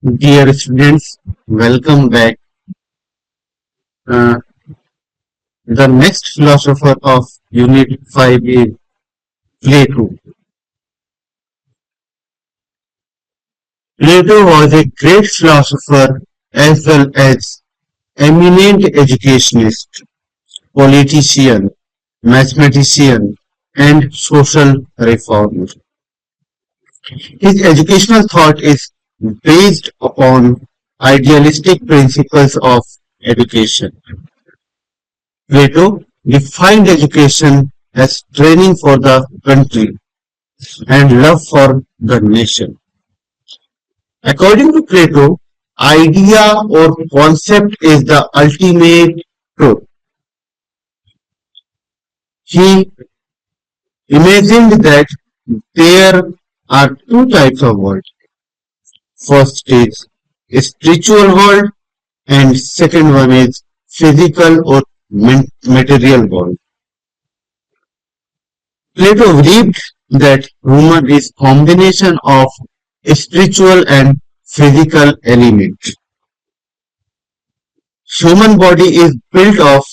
Dear students, welcome back. Uh, the next philosopher of Unit 5 is Plato. Plato was a great philosopher as well as eminent educationist, politician, mathematician, and social reformer. His educational thought is based upon idealistic principles of education. Plato defined education as training for the country and love for the nation. According to Plato, idea or concept is the ultimate truth. He imagined that there are two types of world. First is spiritual world and second one is physical or material world. Plato believed that human is combination of spiritual and physical elements. Human body is built of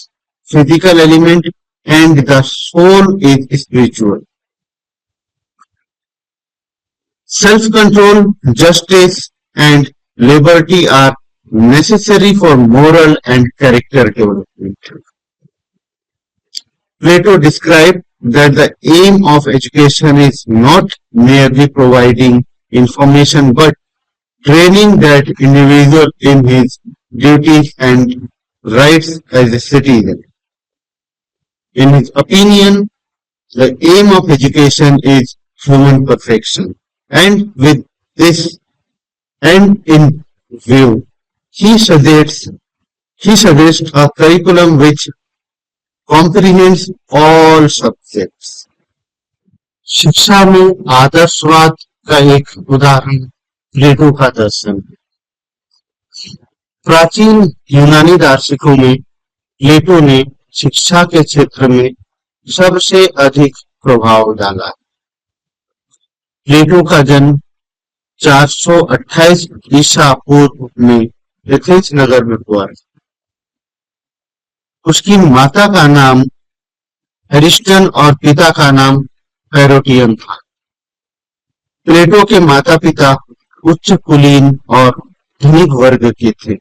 physical element and the soul is spiritual. Self-control, justice and liberty are necessary for moral and character development. Plato described that the aim of education is not merely providing information but training that individual in his duties and rights as a citizen. In his opinion, the aim of education is human perfection. And with this end in view, he suggests a curriculum which comprehends all subjects. शिक्षा में आदर्शवाद का एक उदाहरण प्लेटो का दर्शन। प्राचीन यूनानी दार्शनिकों में प्लेटो ने शिक्षा के क्षेत्र में सबसे अधिक प्रभाव डाला। प्लेटो का जन्म 428 ईसा पूर्व में एथेंस नगर में हुआ। उसकी माता का नाम एरिस्टन और पिता का नाम पैरोटियन था। प्लेटो के माता पिता उच्च कुलीन और धनिक वर्ग के थे।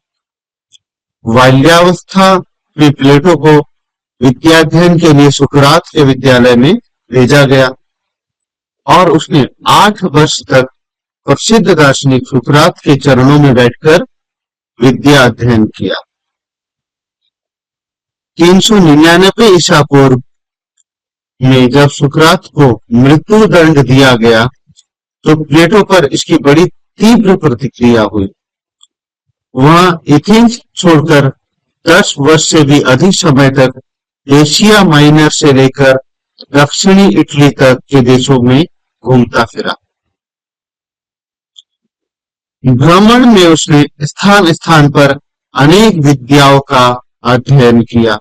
बाल्यावस्था में प्लेटो को विद्याध्ययन के लिए सुकरात के विद्यालय में भेजा गया और उसने 8 वर्ष तक प्रसिद्ध दार्शनिक सुकरात के चरणों में बैठकर विद्या अध्ययन किया। 399 ईसा पूर्व में जब सुकरात को मृत्यु दंड दिया गया तो प्लेटो पर इसकी बड़ी तीव्र प्रतिक्रिया हुई। वह एथेंस छोड़कर 10 वर्ष से भी अधिक समय तक एशिया माइनर से लेकर दक्षिणी इटली तक के देशों में घूमता फिरा। भ्रमण में उसने स्थान स्थान पर अनेक विद्याओं का अध्ययन किया।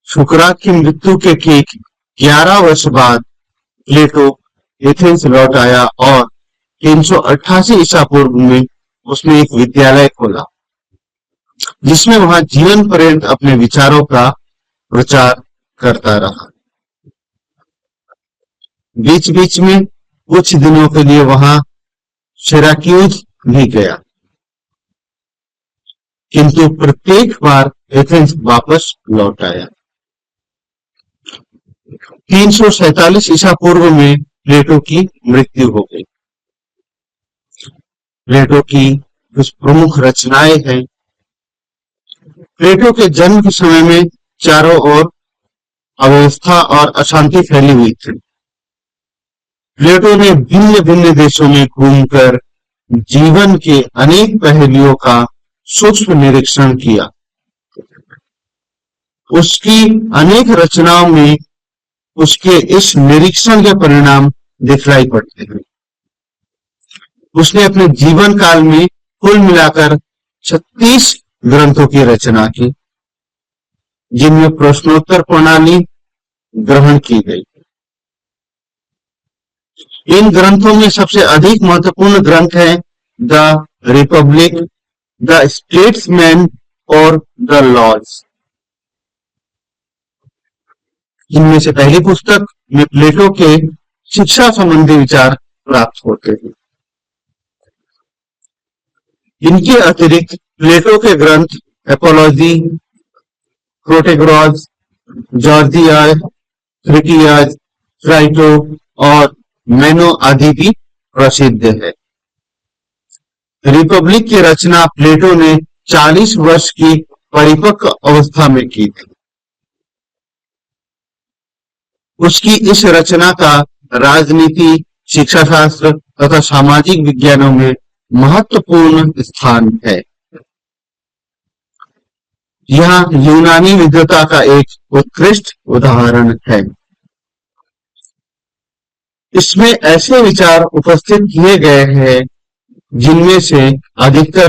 सुकरात की मृत्यु के ठीक 11 वर्ष बाद प्लेटो एथेंस लौट आया और 388 ईसा पूर्व में उसने एक विद्यालय खोला जिसमें वह जीवन पर्यंत अपने विचारों का प्रचार करता रहा। बीच बीच में कुछ दिनों के लिए वहां सिराक्यूज भी गया, किंतु प्रत्येक बार एथेंस वापस लौट आया। 347 ईसा पूर्व में प्लेटो की मृत्यु हो गई। प्लेटो की कुछ प्रमुख रचनाएं हैं। प्लेटो के जन्म के समय में चारों ओर अव्यवस्था और अशांति फैली हुई थी। प्लेटो ने भिन्न भिन्न देशों में घूमकर जीवन के अनेक पहलुओं का सूक्ष्म निरीक्षण किया। उसकी अनेक रचनाओं में उसके इस निरीक्षण के परिणाम दिखलाई पड़ते हैं। उसने अपने जीवन काल में कुल मिलाकर 36 ग्रंथों की रचना की, जिनमें प्रश्नोत्तर प्रणाली ग्रहण की गई। इन ग्रंथों में सबसे अधिक महत्वपूर्ण ग्रंथ है द रिपब्लिक, द स्टेट्समैन और द लॉज। इनमें से पहली पुस्तक में प्लेटो के शिक्षा संबंधी विचार प्राप्त होते हैं। इनके अतिरिक्त प्लेटो के ग्रंथ एपोलॉजी, प्रोटेगोरास, जॉर्जियास, क्रिटियास, क्राइटो और मेनो आदि भी प्रसिद्ध है। रिपब्लिक की रचना प्लेटो ने 40 वर्ष की परिपक्व अवस्था में की थी। उसकी इस रचना का राजनीति, शिक्षा शास्त्र तथा सामाजिक विज्ञानों में महत्वपूर्ण स्थान है। यह यूनानी विद्वता का एक उत्कृष्ट उदाहरण है। इसमें ऐसे विचार उपस्थित किए गए हैं जिनमें से अधिकतर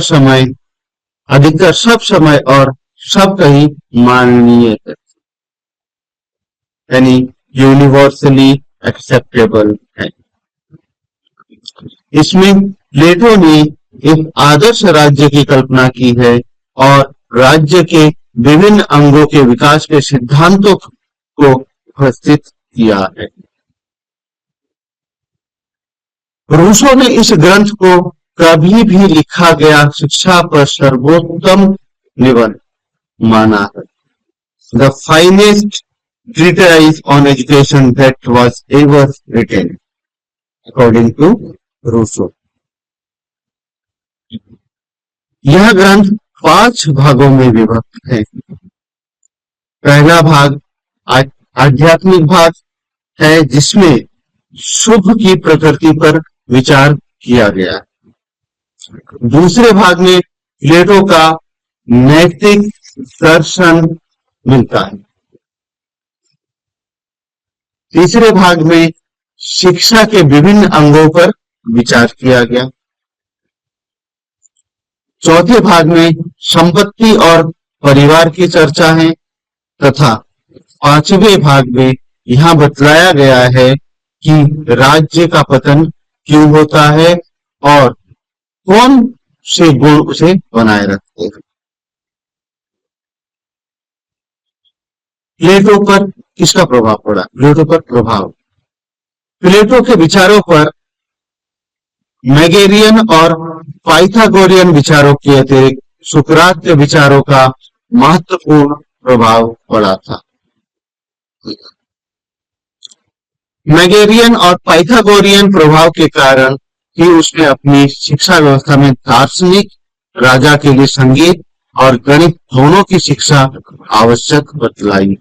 सब समय और सब कहीं माननीय है, यानी यूनिवर्सली एक्सेप्टेबल है। इसमें प्लेटो ने एक आदर्श राज्य की कल्पना की है और राज्य के विभिन्न अंगों के विकास के सिद्धांतों को उपस्थित किया है। रूसो ने इस ग्रंथ को कभी भी लिखा गया शिक्षा पर सर्वोत्तम निबंध माना है। The finest treatise on education that was ever written, according to Rousseau. यह ग्रंथ 5 भागों में विभक्त है। पहला भाग आध्यात्मिक भाग है, जिसमें शुभ की प्रकृति पर विचार किया गया है। दूसरे भाग में प्लेटो का नैतिक दर्शन मिलता है। तीसरे भाग में शिक्षा के विभिन्न अंगों पर विचार किया गया। चौथे भाग में संपत्ति और परिवार की चर्चा है तथा 5वें भाग में यहां बतलाया गया है कि राज्य का पतन क्यों होता है और कौन से गुण उसे बनाए रखते हैं। प्लेटो पर किसका प्रभाव पड़ा? प्लेटो पर प्रभाव, प्लेटो के विचारों पर मैगेरियन और पाइथागोरियन विचारों के अतिरिक्त सुकरात के विचारों का महत्वपूर्ण प्रभाव पड़ा था। मैगेरियन और पाइथागोरियन प्रभाव के कारण ही उसने अपनी शिक्षा व्यवस्था में दार्शनिक, राजा के लिए संगीत और गणित दोनों की शिक्षा आवश्यक बतलाई।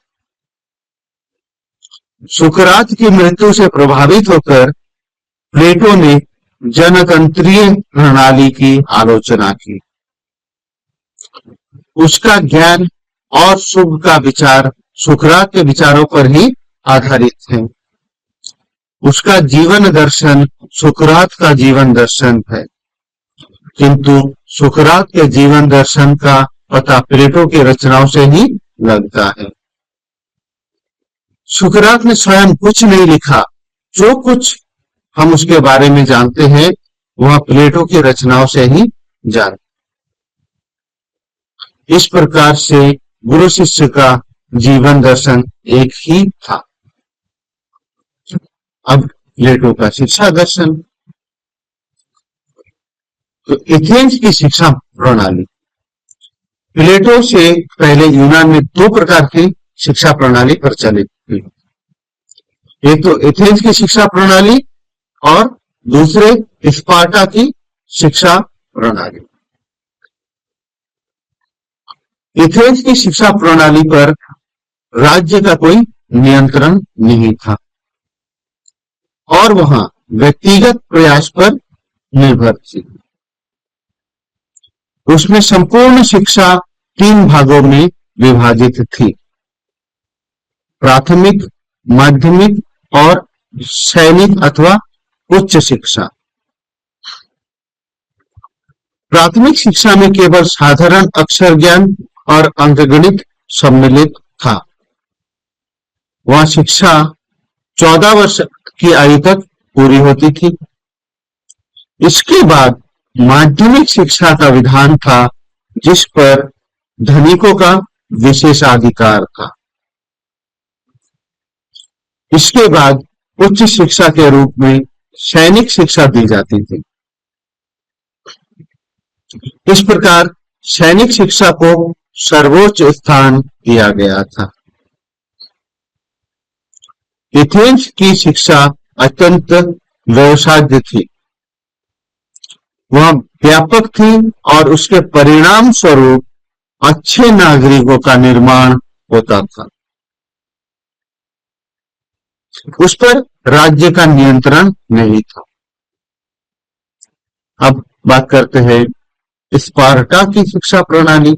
सुकरात की मृत्यु से प्रभावित होकर प्लेटो ने जनतंत्रीय प्रणाली की आलोचना की। उसका ज्ञान और शुभ का विचार सुकरात के विचारों पर ही आधारित है। उसका जीवन दर्शन सुकरात का जीवन दर्शन है, किंतु सुकरात के जीवन दर्शन का पता प्लेटो की रचनाओं से ही लगता है। सुकरात ने स्वयं कुछ नहीं लिखा। जो कुछ हम उसके बारे में जानते हैं वह प्लेटो की रचनाओं से ही जानते। इस प्रकार से गुरु शिष्य का जीवन दर्शन एक ही था। अब प्लेटो का शिक्षा दर्शन, तो एथेंस की शिक्षा प्रणाली। प्लेटो से पहले यूनान में 2 प्रकार की शिक्षा प्रणाली प्रचलित थी। एक तो एथेंस की शिक्षा प्रणाली और दूसरे स्पार्टा की शिक्षा प्रणाली। एथेंस की शिक्षा प्रणाली पर राज्य का कोई नियंत्रण नहीं था और वहां व्यक्तिगत प्रयास पर निर्भर थी। उसमें संपूर्ण शिक्षा 3 भागों में विभाजित थी: प्राथमिक, माध्यमिक और सैनिक अथवा उच्च शिक्षा। प्राथमिक शिक्षा में केवल साधारण अक्षर ज्ञान और अंकगणित सम्मिलित था। वह शिक्षा 14 वर्ष की आयु तक पूरी होती थी। इसके बाद माध्यमिक शिक्षा का विधान था जिस पर धनिकों का विशेषाधिकार था। इसके बाद उच्च शिक्षा के रूप में सैनिक शिक्षा दी जाती थी। इस प्रकार सैनिक शिक्षा को सर्वोच्च स्थान दिया गया था। एथेंस की शिक्षा अत्यंत व्यवसाय थी, वह व्यापक थी और उसके परिणाम स्वरूप अच्छे नागरिकों का निर्माण होता था। उस पर राज्य का नियंत्रण नहीं था। अब बात करते हैं स्पार्टा की शिक्षा प्रणाली।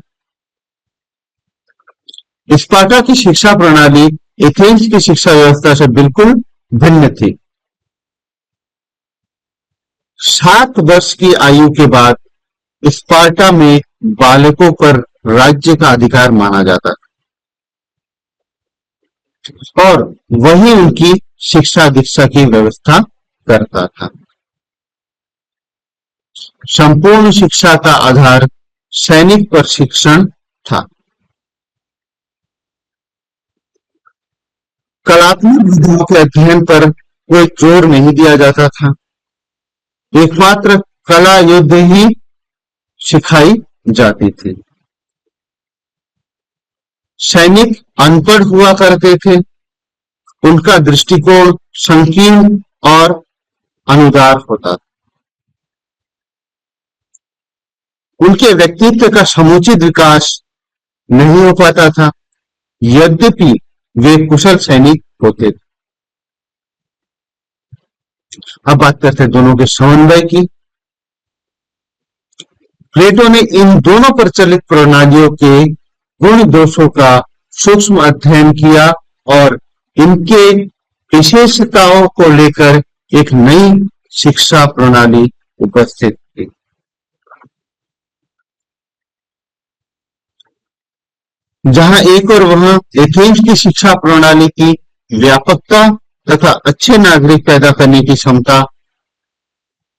स्पार्टा की शिक्षा प्रणाली एथेंस की शिक्षा व्यवस्था से बिल्कुल भिन्न थी। 7 वर्ष की आयु के बाद स्पार्टा में बालकों पर राज्य का अधिकार माना जाता था और वही उनकी शिक्षा दीक्षा की व्यवस्था करता था। संपूर्ण शिक्षा का आधार सैनिक प्रशिक्षण था। कलात्मक विधियों के अध्ययन पर कोई जोर नहीं दिया जाता था। एकमात्र कला युद्ध ही सिखाई जाती थी। सैनिक अनपढ़ हुआ करते थे। उनका दृष्टिकोण संकीर्ण और अनुदार होता था। उनके व्यक्तित्व का समुचित विकास नहीं हो पाता था, यद्यपि वे कुशल सैनिक होते थे। अब बात करते हैं दोनों के समन्वय की। प्लेटो ने इन दोनों प्रचलित प्रणालियों के गुण दोषों का सूक्ष्म अध्ययन किया और इनके विशेषताओं को लेकर एक नई शिक्षा प्रणाली उपस्थित की। जहां एक और वहां एथेंस की शिक्षा प्रणाली की व्यापकता तथा अच्छे नागरिक पैदा करने की क्षमता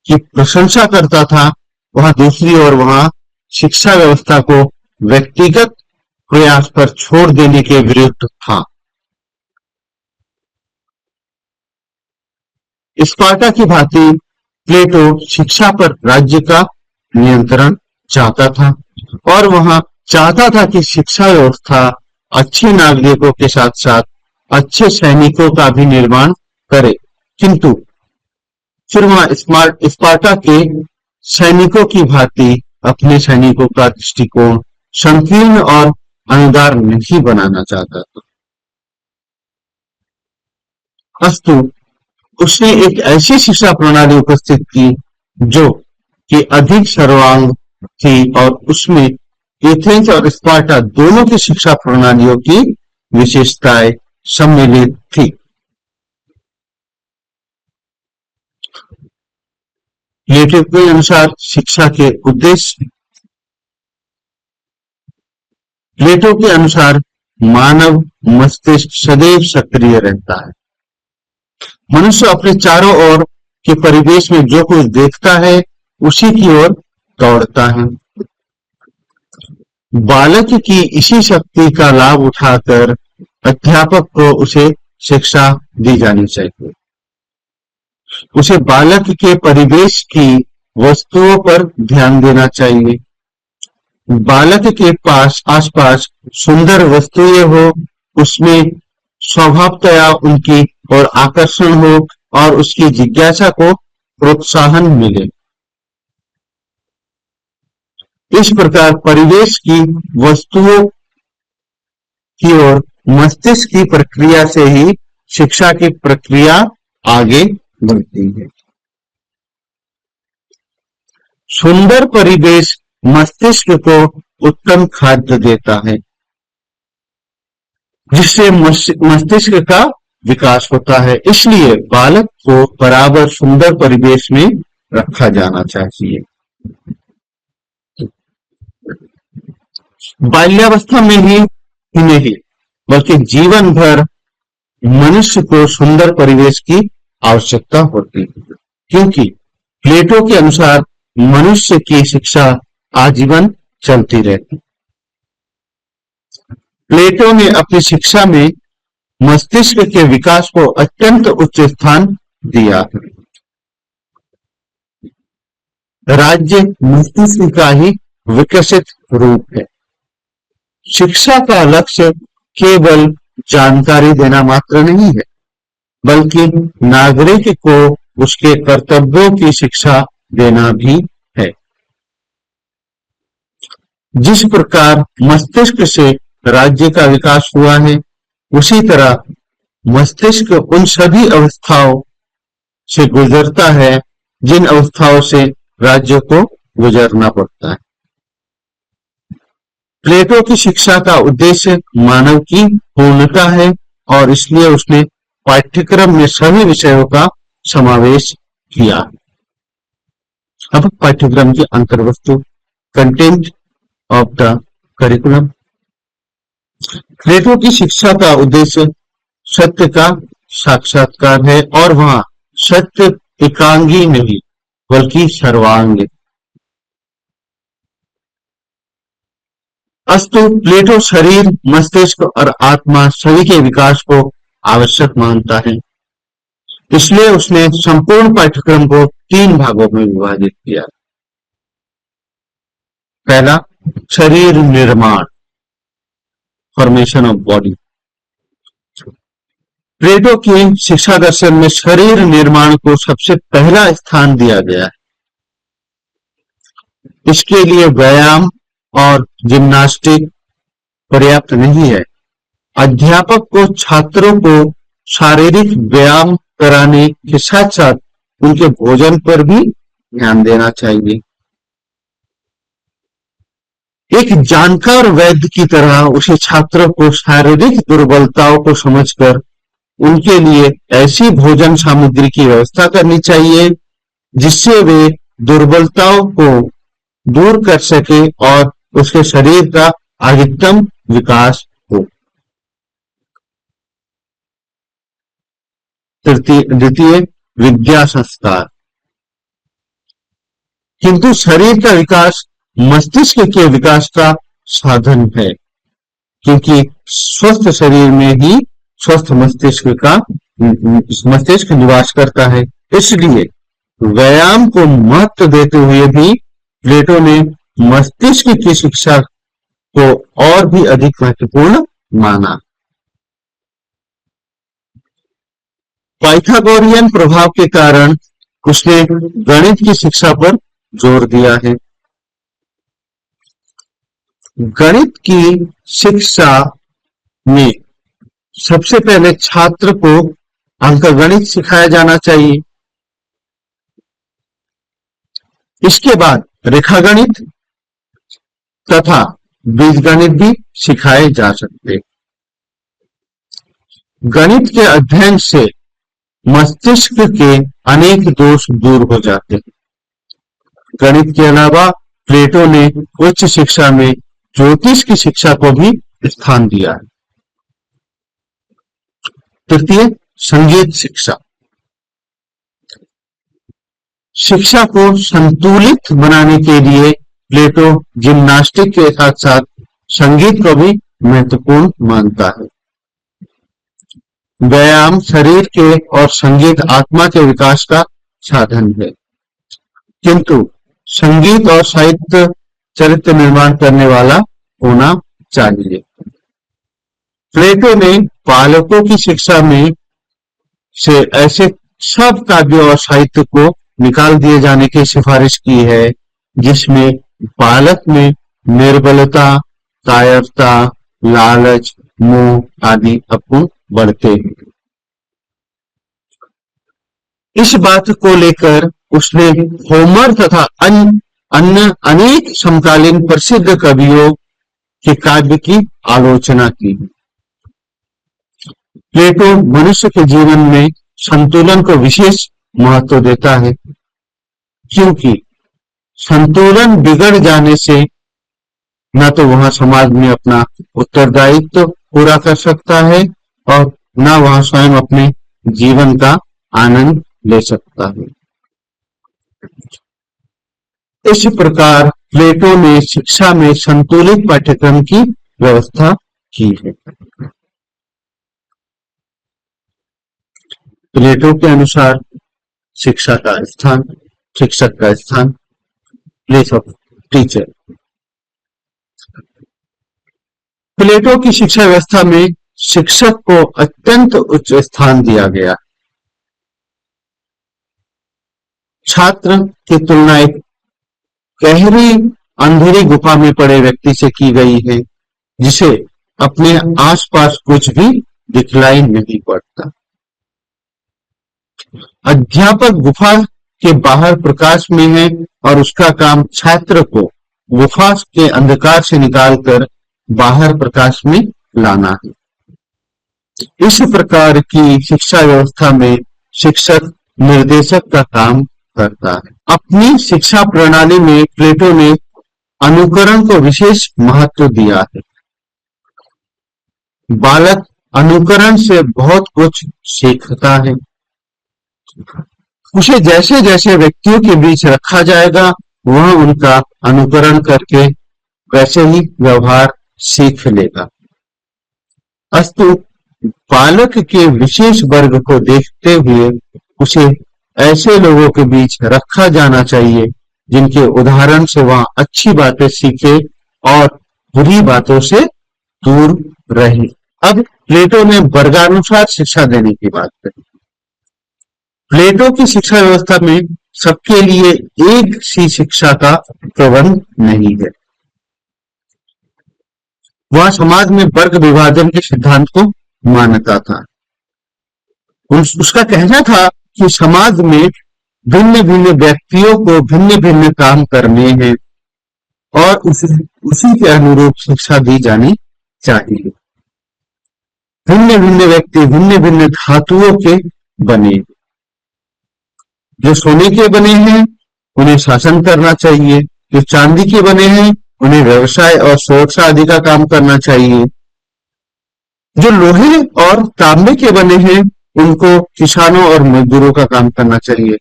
की प्रशंसा करता था, वहां दूसरी ओर वहां शिक्षा व्यवस्था को व्यक्तिगत प्रयास पर छोड़ देने के विरुद्ध था। स्पार्टा की भांति प्लेटो शिक्षा पर राज्य का नियंत्रण चाहता था और वहां चाहता था कि शिक्षा व्यवस्था अच्छे नागरिकों के साथ साथ अच्छे सैनिकों का भी निर्माण करे, किंतु फिर वहां स्पार्टा के सैनिकों की भांति अपने सैनिकों का दृष्टिकोण संकीर्ण और अनुदार नहीं बनाना चाहता था। अस्तु उसने एक ऐसी शिक्षा प्रणाली उपस्थित की जो कि अधिक सर्वांग थी और उसमें एथेंस और स्पार्टा दोनों की शिक्षा प्रणालियों की विशेषताएं सम्मिलित थी। प्लेटो के अनुसार शिक्षा के उद्देश्य। प्लेटो के अनुसार मानव मस्तिष्क सदैव सक्रिय रहता है। मनुष्य अपने चारों ओर के परिवेश में जो कुछ देखता है उसी की ओर दौड़ता है। बालक की इसी शक्ति का लाभ उठाकर अध्यापक को उसे शिक्षा दी जानी चाहिए। उसे बालक के परिवेश की वस्तुओं पर ध्यान देना चाहिए। बालक के पास आसपास सुंदर वस्तुएं हो, उसमें स्वभावतया उनकी और आकर्षण हो और उसकी जिज्ञासा को प्रोत्साहन मिले। इस प्रकार परिवेश की वस्तुओं की ओर मस्तिष्क की प्रक्रिया से ही शिक्षा की प्रक्रिया आगे बढ़ती है। सुंदर परिवेश मस्तिष्क को उत्तम खाद्य देता है, जिससे मस्तिष्क का विकास होता है। इसलिए बालक को बराबर सुंदर परिवेश में रखा जाना चाहिए। बाल्यावस्था में ही नहीं बल्कि जीवन भर मनुष्य को सुंदर परिवेश की आवश्यकता होती है, क्योंकि प्लेटो के अनुसार मनुष्य की शिक्षा आजीवन चलती रहती। प्लेटो ने अपनी शिक्षा में मस्तिष्क के विकास को अत्यंत उच्च स्थान दिया। राज्य मस्तिष्क का ही विकसित रूप है। शिक्षा का लक्ष्य केवल जानकारी देना मात्र नहीं है, बल्कि नागरिक को उसके कर्तव्यों की शिक्षा देना भी है। जिस प्रकार मस्तिष्क से राज्य का विकास हुआ है, उसी तरह मस्तिष्क उन सभी अवस्थाओं से गुजरता है जिन अवस्थाओं से राज्य को गुजरना पड़ता है। प्लेटो की शिक्षा का उद्देश्य मानव की पूर्णता है और इसलिए उसने पाठ्यक्रम में सभी विषयों का समावेश किया। अब पाठ्यक्रम की अंतर्वस्तु, कंटेंट ऑफ द करिकुलम। प्लेटो की शिक्षा का उद्देश्य सत्य का साक्षात्कार है और वहां सत्य एकांगी नहीं बल्कि सर्वांग। अस्तु प्लेटो शरीर, मस्तिष्क और आत्मा सभी के विकास को आवश्यक मानता है, इसलिए उसने संपूर्ण पाठ्यक्रम को 3 भागों में विभाजित किया। पहला, शरीर निर्माण, फॉर्मेशन ऑफ बॉडी। प्लेटो की शिक्षा दर्शन में शरीर निर्माण को सबसे पहला स्थान दिया गया है। इसके लिए व्यायाम और जिम्नास्टिक पर्याप्त नहीं है। अध्यापक को छात्रों को शारीरिक व्यायाम कराने के साथ साथ उनके भोजन पर भी ध्यान देना चाहिए। एक जानकार वैद्य की तरह उसे छात्रों को शारीरिक दुर्बलताओं को समझकर उनके लिए ऐसी भोजन सामग्री की व्यवस्था करनी चाहिए जिससे वे दुर्बलताओं को दूर कर सके और उसके शरीर का अधिकतम विकास हो। द्वितीय, विद्या संस्कार। किंतु शरीर का विकास मस्तिष्क के विकास का साधन है, क्योंकि स्वस्थ शरीर में ही स्वस्थ मस्तिष्क निवास करता है। इसलिए व्यायाम को महत्व देते हुए भी प्लेटो ने मस्तिष्क की शिक्षा को और भी अधिक महत्वपूर्ण माना। पाइथागोरियन प्रभाव के कारण उसने गणित की शिक्षा पर जोर दिया है। गणित की शिक्षा में सबसे पहले छात्र को अंकगणित सिखाया जाना चाहिए। इसके बाद रेखागणित तथा बीजगणित भी सिखाए जा सकते। गणित के अध्ययन से मस्तिष्क के अनेक दोष दूर हो जाते हैं। गणित के अलावा प्लेटो ने उच्च शिक्षा में ज्योतिष की शिक्षा को भी स्थान दिया है। तृतीय, संगीत शिक्षा। शिक्षा को संतुलित बनाने के लिए प्लेटो जिम्नास्टिक के साथ साथ संगीत को भी महत्वपूर्ण मानता है। व्यायाम शरीर के और संगीत आत्मा के विकास का साधन है, किंतु संगीत और साहित्य चरित्र निर्माण करने वाला होना चाहिए। प्लेटो ने बालकों की शिक्षा में से ऐसे सब काव्य और साहित्य को निकाल दिए जाने की सिफारिश की है जिसमें बालक में निर्बलता, कायरता, लालच, मोह आदि अवगुण बढ़ते हैं। इस बात को लेकर उसने होमर तथा अन्य अनेक समकालीन प्रसिद्ध कवियों के काव्य की आलोचना की। प्लेटो मनुष्य के जीवन में संतुलन को विशेष महत्व देता है, क्योंकि संतुलन बिगड़ जाने से न तो वह समाज में अपना उत्तरदायित्व पूरा कर सकता है और न वह स्वयं अपने जीवन का आनंद ले सकता है। इस प्रकार प्लेटो ने शिक्षा में संतुलित पाठ्यक्रम की व्यवस्था की है। प्लेटो के अनुसार शिक्षक का स्थान, प्लेस ऑफ टीचर। प्लेटो की शिक्षा व्यवस्था में शिक्षक को अत्यंत उच्च स्थान दिया गया। छात्र की तुलना एक गहरी अंधेरी गुफा में पड़े व्यक्ति से की गई है, जिसे अपने आसपास कुछ भी दिखलाई नहीं पड़ता। अध्यापक गुफा के बाहर प्रकाश में है और उसका काम छात्र को गुफा के अंधकार से निकालकर बाहर प्रकाश में लाना है। इस प्रकार की शिक्षा व्यवस्था में शिक्षक निर्देशक का काम करता है। अपनी शिक्षा प्रणाली में प्लेटो ने अनुकरण को विशेष महत्व दिया है। बालक अनुकरण से बहुत कुछ सीखता है। उसे जैसे जैसे व्यक्तियों के बीच रखा जाएगा, वह उनका अनुकरण करके वैसे ही व्यवहार सीख लेगा। अस्तु बालक के विशेष वर्ग को देखते हुए उसे ऐसे लोगों के बीच रखा जाना चाहिए जिनके उदाहरण से वह अच्छी बातें सीखे और बुरी बातों से दूर रहे। अब प्लेटो ने वर्गानुसार शिक्षा देने की बात करी। प्लेटो की शिक्षा व्यवस्था में सबके लिए एक सी शिक्षा का प्रबंध नहीं है। वह समाज में वर्ग विभाजन के सिद्धांत को मानता था। उसका कहना था कि समाज में भिन्न भिन्न व्यक्तियों को भिन्न भिन्न काम करने हैं और उसी के अनुरूप शिक्षा दी जानी चाहिए। भिन्न भिन्न व्यक्ति भिन्न भिन्न धातुओं के बने, जो सोने के बने हैं उन्हें शासन करना चाहिए, जो चांदी के बने हैं उन्हें व्यवसाय और सुरक्षा आदि का काम करना चाहिए, जो लोहे और तांबे के बने हैं उनको किसानों और मजदूरों का काम करना चाहिए।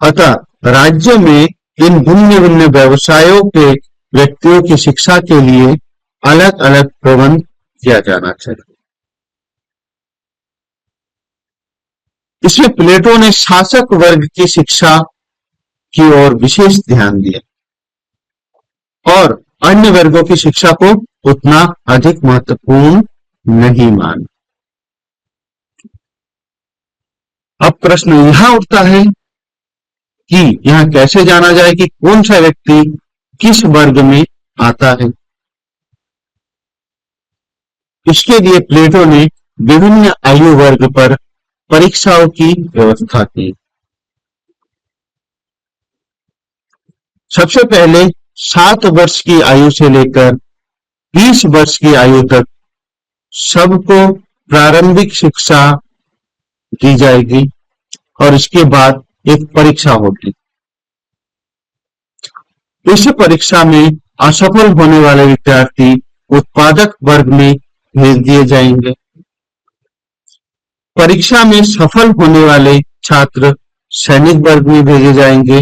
अतः राज्य में इन भिन्न भिन्न व्यवसायों के व्यक्तियों की शिक्षा के लिए अलग अलग प्रबंध किया जाना चाहिए। इसमें प्लेटो ने शासक वर्ग की शिक्षा की ओर विशेष ध्यान दिया और अन्य वर्गों की शिक्षा को उतना अधिक महत्वपूर्ण नहीं माना। अब प्रश्न यहां उठता है कि यहां कैसे जाना जाए कि कौन सा व्यक्ति किस वर्ग में आता है। इसके लिए प्लेटो ने विभिन्न आयु वर्ग पर परीक्षाओं की व्यवस्था की। सबसे पहले 7 वर्ष की आयु से लेकर 20 वर्ष की आयु तक सबको प्रारंभिक शिक्षा दी जाएगी और इसके बाद एक परीक्षा होगी। इस परीक्षा में असफल होने वाले विद्यार्थी उत्पादक वर्ग में भेज दिए जाएंगे। परीक्षा में सफल होने वाले छात्र सैनिक वर्ग में भेजे जाएंगे,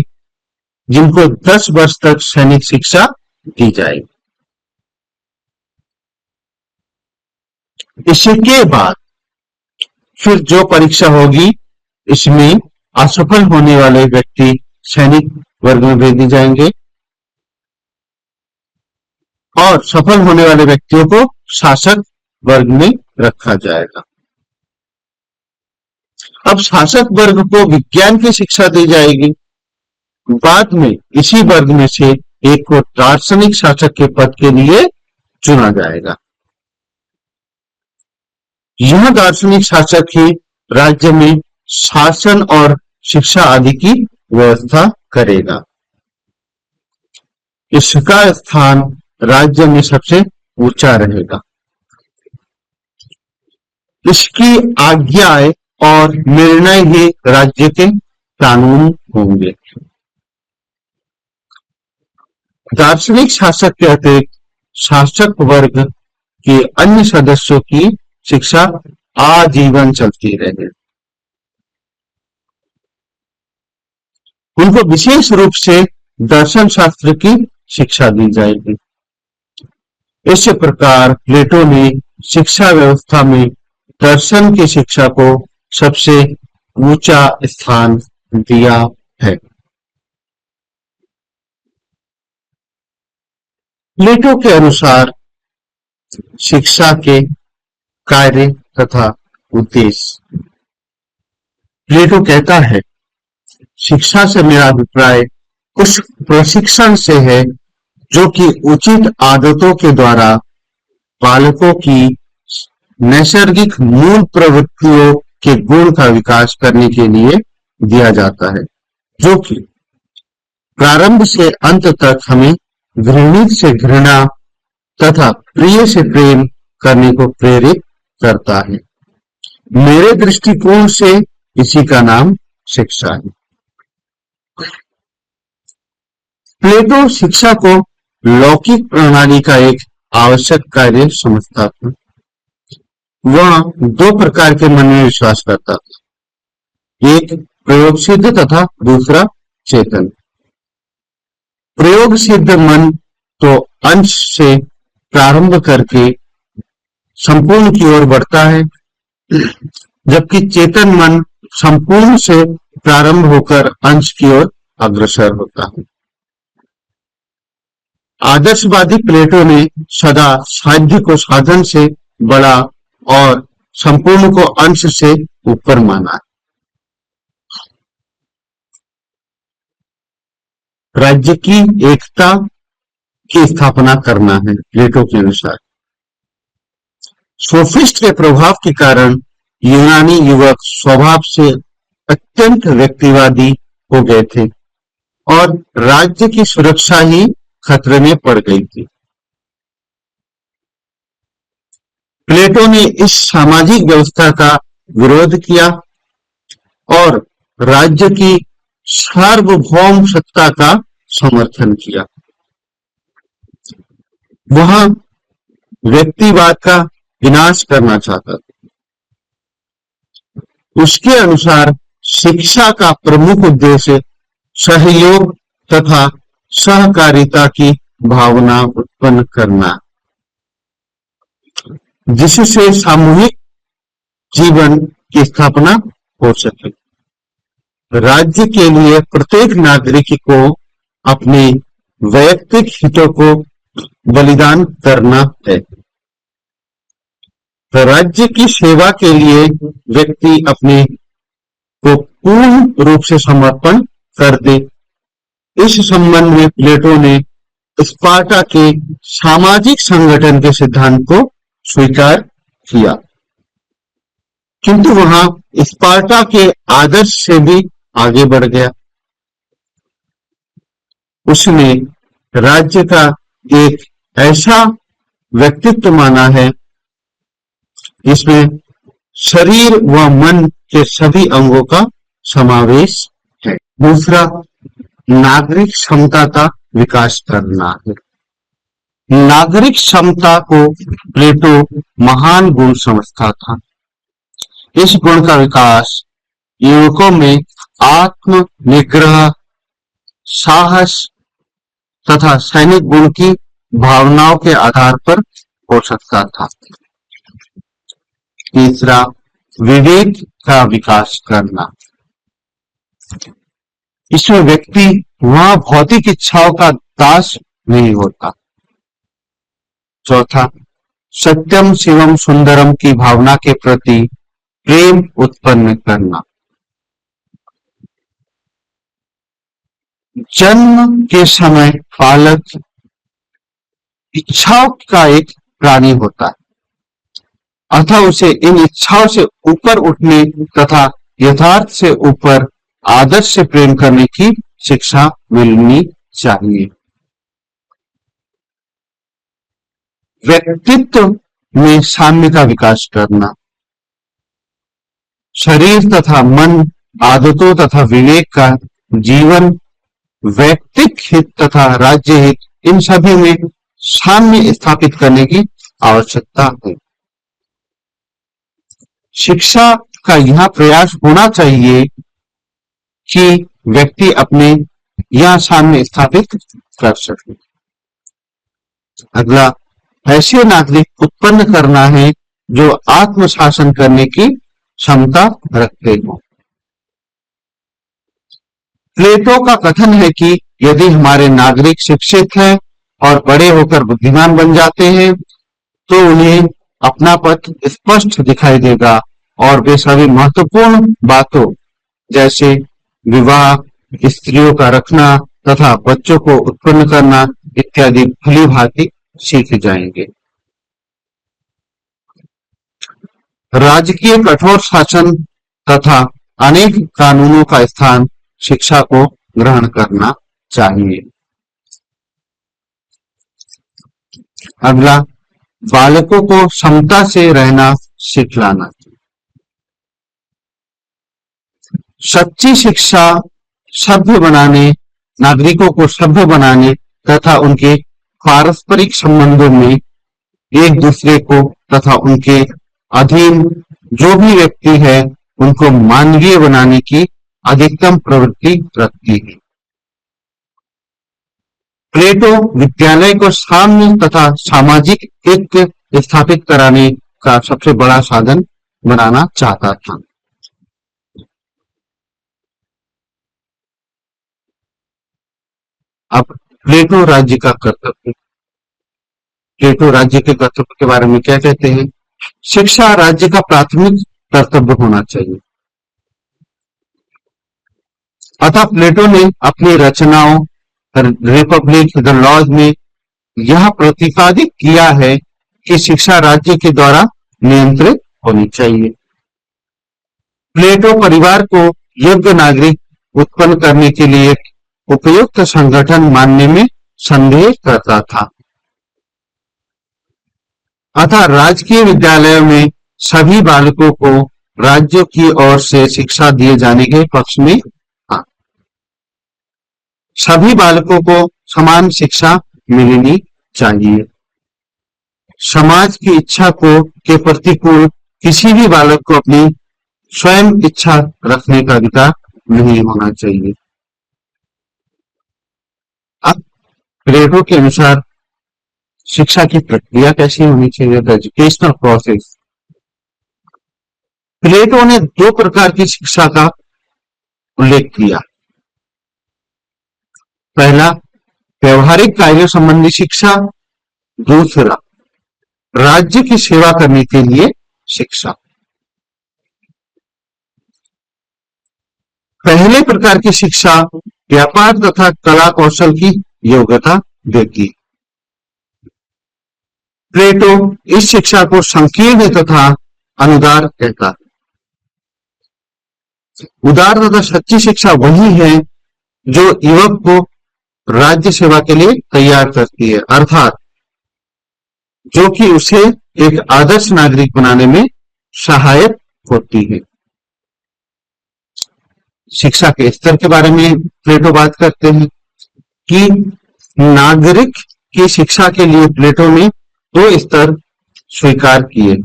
जिनको 10 वर्ष तक सैनिक शिक्षा दी जाएगी। इसके बाद फिर जो परीक्षा होगी, इसमें असफल होने वाले व्यक्ति सैनिक वर्ग में भेज दिए जाएंगे और सफल होने वाले व्यक्तियों को शासक वर्ग में रखा जाएगा। अब शासक वर्ग को विज्ञान की शिक्षा दी जाएगी। बाद में इसी वर्ग में से एक को दार्शनिक शासक के पद के लिए चुना जाएगा। यह दार्शनिक शासक ही राज्य में शासन और शिक्षा आदि की व्यवस्था करेगा। इसका स्थान राज्य में सबसे ऊंचा रहेगा। इसकी आज्ञाएं और निर्णय ही राज्य के कानून होंगे। दार्शनिक शासक के अतिरिक्त शासक वर्ग के अन्य सदस्यों की शिक्षा आजीवन चलती रहे। उनको विशेष रूप से दर्शन शास्त्र की शिक्षा दी जाएगी। इस प्रकार प्लेटो ने शिक्षा व्यवस्था में दर्शन की शिक्षा को सबसे ऊंचा स्थान दिया है। प्लेटो के अनुसार शिक्षा के कार्य तथा उद्देश्य। प्लेटो कहता है, शिक्षा से मेरा अभिप्राय उस प्रशिक्षण से है जो कि उचित आदतों के द्वारा बालकों की नैसर्गिक मूल प्रवृत्तियों के गुण का विकास करने के लिए दिया जाता है, जो कि प्रारंभ से अंत तक हमें घृणित से घृणा तथा प्रिय से प्रेम करने को प्रेरित करता है। मेरे दृष्टिकोण से इसी का नाम शिक्षा है। प्लेटो शिक्षा को लौकिक प्रणाली का एक आवश्यक कार्य समझता था। वह दो प्रकार के मन में विश्वास करता था, एक प्रयोग सिद्ध तथा दूसरा चेतन। प्रयोग सिद्ध मन तो अंश से प्रारंभ करके संपूर्ण की ओर बढ़ता है, जबकि चेतन मन संपूर्ण से प्रारंभ होकर अंश की ओर अग्रसर होता है। आदर्शवादी प्लेटो ने सदा साध्य को साधन से बड़ा और संपूर्ण को अंश से ऊपर माना है। राज्य की एकता की स्थापना करना है। प्लेटो के अनुसार सोफिस्ट के प्रभाव के कारण यूनानी युवक स्वभाव से अत्यंत व्यक्तिवादी हो गए थे और राज्य की सुरक्षा ही खतरे में पड़ गई थी। प्लेटो ने इस सामाजिक व्यवस्था का विरोध किया और राज्य की सार्वभौम सत्ता का समर्थन किया। वह व्यक्तिवाद का विनाश करना चाहता था। उसके अनुसार शिक्षा का प्रमुख उद्देश्य सहयोग तथा सहकारिता की भावना उत्पन्न करना, जिससे सामूहिक जीवन की स्थापना हो सके। राज्य के लिए प्रत्येक नागरिक को अपने वैयक्तिक हितों को बलिदान करना है। राज्य की सेवा के लिए व्यक्ति अपने को पूर्ण रूप से समर्पण कर दे। इस संबंध में प्लेटो ने स्पार्टा के सामाजिक संगठन के सिद्धांत को स्वीकार किया, किंतु वहां स्पार्टा के आदर्श से भी आगे बढ़ गया। उसने राज्य का एक ऐसा व्यक्तित्व माना है जिसमें शरीर व मन के सभी अंगों का समावेश है। दूसरा, नागरिक क्षमता का विकास करना है। नागरिक क्षमता को प्लेटो महान गुण समझता था। इस गुण का विकास युवकों में आत्म निग्रह, साहस तथा सैनिक गुण की भावनाओं के आधार पर हो सकता था। तीसरा, विवेक का विकास करना। इसमें व्यक्ति वहां भौतिक इच्छाओं का दास नहीं होता। चौथा, सत्यम शिवम सुंदरम की भावना के प्रति प्रेम उत्पन्न करना। जन्म के समय बालक इच्छाओं का एक प्राणी होता है, अतः उसे इन इच्छाओं से ऊपर उठने तथा यथार्थ से ऊपर आदर्श से प्रेम करने की शिक्षा मिलनी चाहिए। व्यक्तित्व में साम्य का विकास करना। शरीर तथा मन, आदतों तथा विवेक का जीवन, व्यक्तिक हित तथा राज्य हित, इन सभी में साम्य स्थापित करने की आवश्यकता है। शिक्षा का यह प्रयास होना चाहिए कि व्यक्ति अपने यहाँ सामने स्थापित कर सके। अगला, ऐसे नागरिक उत्पन्न करना है जो आत्मशासन करने की क्षमता रखते हो। प्लेटो का कथन है कि यदि हमारे नागरिक शिक्षित हैं और बड़े होकर बुद्धिमान बन जाते हैं तो उन्हें अपना पथ स्पष्ट दिखाई देगा और वे सभी महत्वपूर्ण बातों जैसे विवाह, स्त्रियों का रखना तथा बच्चों को उत्पन्न करना इत्यादि भली भांति सीख जाएंगे। राजकीय कठोर शासन तथा अनेक कानूनों का स्थान शिक्षा को ग्रहण करना चाहिए। अगला, बालकों को समता से रहना सिखलाना। सच्ची शिक्षा सभ्य बनाने, नागरिकों को सभ्य बनाने तथा उनके पारस्परिक संबंधों में एक दूसरे को तथा उनके अधीन जो भी व्यक्ति है उनको मानवीय बनाने की अधिकतम प्रवृत्ति रखती है। प्लेटो विद्यालय को साम्य तथा सामाजिक ऐक्य स्थापित कराने का सबसे बड़ा साधन बनाना चाहता था। अब प्लेटो राज्य का कर्तव्य। प्लेटो राज्य के कर्तव्य के बारे में क्या कहते हैं? शिक्षा राज्य का प्राथमिक कर्तव्य होना चाहिए। अतः प्लेटो ने अपनी रचनाओं रिपब्लिक द लॉज में यह प्रतिपादित किया है कि शिक्षा राज्य के द्वारा नियंत्रित होनी चाहिए। प्लेटो परिवार को योग्य नागरिक उत्पन्न करने के लिए उपयुक्त संगठन मानने में संदेह करता था। अतः राजकीय विद्यालयों में सभी बालकों को राज्य की ओर से शिक्षा दिए जाने के पक्ष में था। सभी बालकों को समान शिक्षा मिलनी चाहिए। समाज की इच्छा के प्रतिकूल किसी भी बालक को अपनी स्वयं इच्छा रखने का अधिकार नहीं होना चाहिए। अब प्लेटो के अनुसार शिक्षा की प्रक्रिया कैसी होनी चाहिए? Educational process. प्लेटो ने दो प्रकार की शिक्षा का उल्लेख किया। पहला, व्यवहारिक कार्यों संबंधी शिक्षा। दूसरा, राज्य की सेवा करने के लिए शिक्षा। पहले प्रकार की शिक्षा व्यापार तथा कला कौशल की योग्यता देती है। प्लेटो इस शिक्षा को संकीर्ण तथा अनुदार कहता है। उदार तथा सच्ची शिक्षा वही है जो युवक को राज्य सेवा के लिए तैयार करती है, अर्थात जो कि उसे एक आदर्श नागरिक बनाने में सहायक होती है। शिक्षा के स्तर के बारे में प्लेटो बात करते हैं कि नागरिक की शिक्षा के लिए प्लेटो ने दो स्तर स्वीकार किए।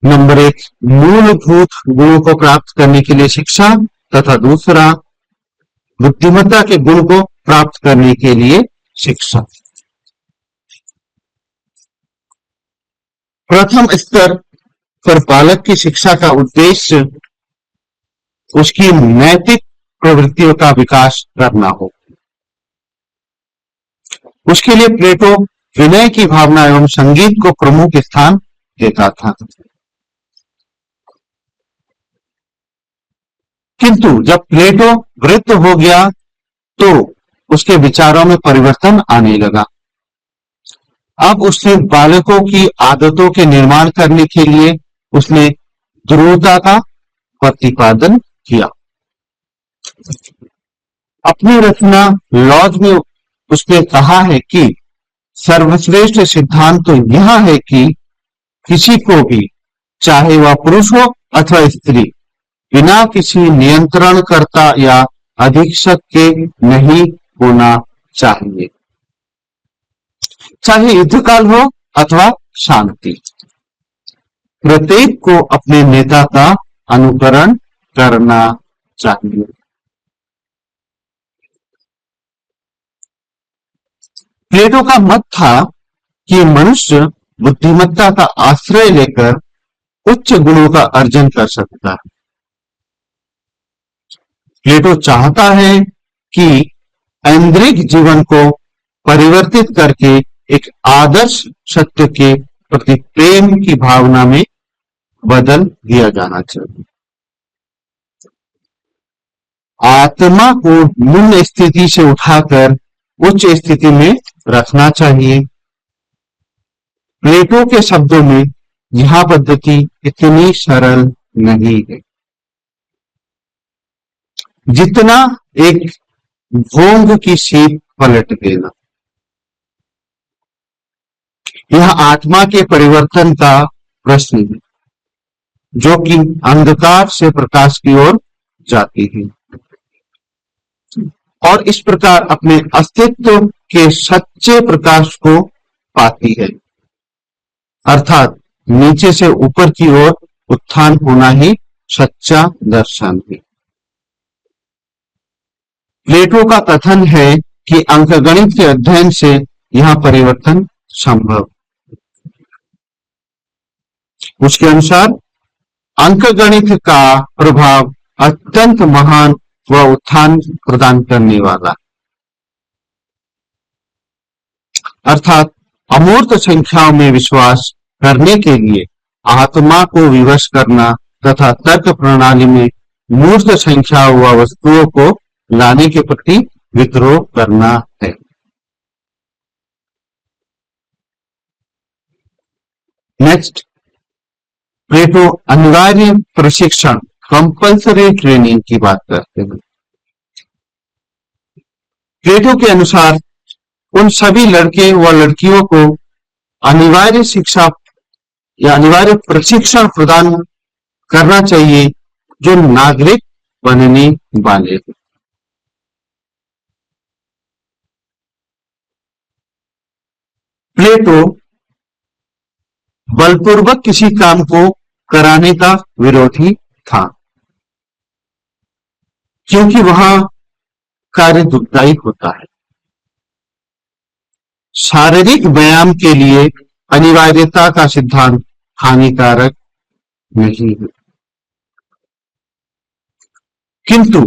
नंबर 1, मूलभूत गुणों को प्राप्त करने के लिए शिक्षा तथा दूसरा, बुद्धिमत्ता के गुण को प्राप्त करने के लिए शिक्षा। प्रथम स्तर पर बालक की शिक्षा का उद्देश्य उसकी नैतिक प्रवृत्तियों का विकास करना हो। उसके लिए प्लेटो विनय की भावना एवं संगीत को प्रमुख स्थान देता था। किंतु जब प्लेटो वृद्ध हो गया तो उसके विचारों में परिवर्तन आने लगा। अब उसने बालकों की आदतों के निर्माण करने के लिए उसने ध्रुवता का प्रतिपादन किया। अपनी रचना लॉज में उसने कहा है कि सर्वश्रेष्ठ सिद्धांत तो यह है कि किसी को भी, चाहे वह पुरुष हो अथवा स्त्री, बिना किसी नियंत्रणकर्ता या अधीक्षक के नहीं होना चाहिए, चाहे युद्धकाल हो अथवा शांति। प्रत्येक को अपने नेता का अनुकरण करना चाहिए। प्लेटो का मत था कि मनुष्य बुद्धिमत्ता का आश्रय लेकर उच्च गुणों का अर्जन कर सकता है। प्लेटो चाहता है कि ऐन्द्रिक जीवन को परिवर्तित करके एक आदर्श सत्य के प्रति प्रेम की भावना में बदल दिया जाना चाहिए। आत्मा को निम्न स्थिति से उठाकर उच्च स्थिति में रखना चाहिए। प्लेटो के शब्दों में यह पद्धति इतनी सरल नहीं है जितना एक भोंग की सीप पलट देना। यह आत्मा के परिवर्तन का प्रश्न है जो कि अंधकार से प्रकाश की ओर जाती है और इस प्रकार अपने अस्तित्व के सच्चे प्रकाश को पाती है, अर्थात नीचे से ऊपर की ओर उत्थान होना ही सच्चा दर्शन है। प्लेटो का कथन है कि अंकगणित के अध्ययन से यह परिवर्तन संभव। उसके अनुसार अंकगणित का प्रभाव अत्यंत महान व उत्थान प्रदान करने वाला, अर्थात अमूर्त संख्याओं में विश्वास करने के लिए आत्मा को विवश करना तथा तर्क प्रणाली में मूर्त संख्याओं व वस्तुओं को लाने के प्रति विद्रोह करना है। नेक्स्ट, प्लेटो अनिवार्य प्रशिक्षण कंपल्सरी ट्रेनिंग की बात करते हैं। प्लेटो के अनुसार उन सभी लड़के व लड़कियों को अनिवार्य शिक्षा या अनिवार्य प्रशिक्षण प्रदान करना चाहिए जो नागरिक बनने वाले हैं। प्लेटो बलपूर्वक किसी काम को कराने का विरोधी था क्योंकि वहां कार्य दुखदायी होता है। शारीरिक व्यायाम के लिए अनिवार्यता का सिद्धांत हानिकारक नहीं है, किंतु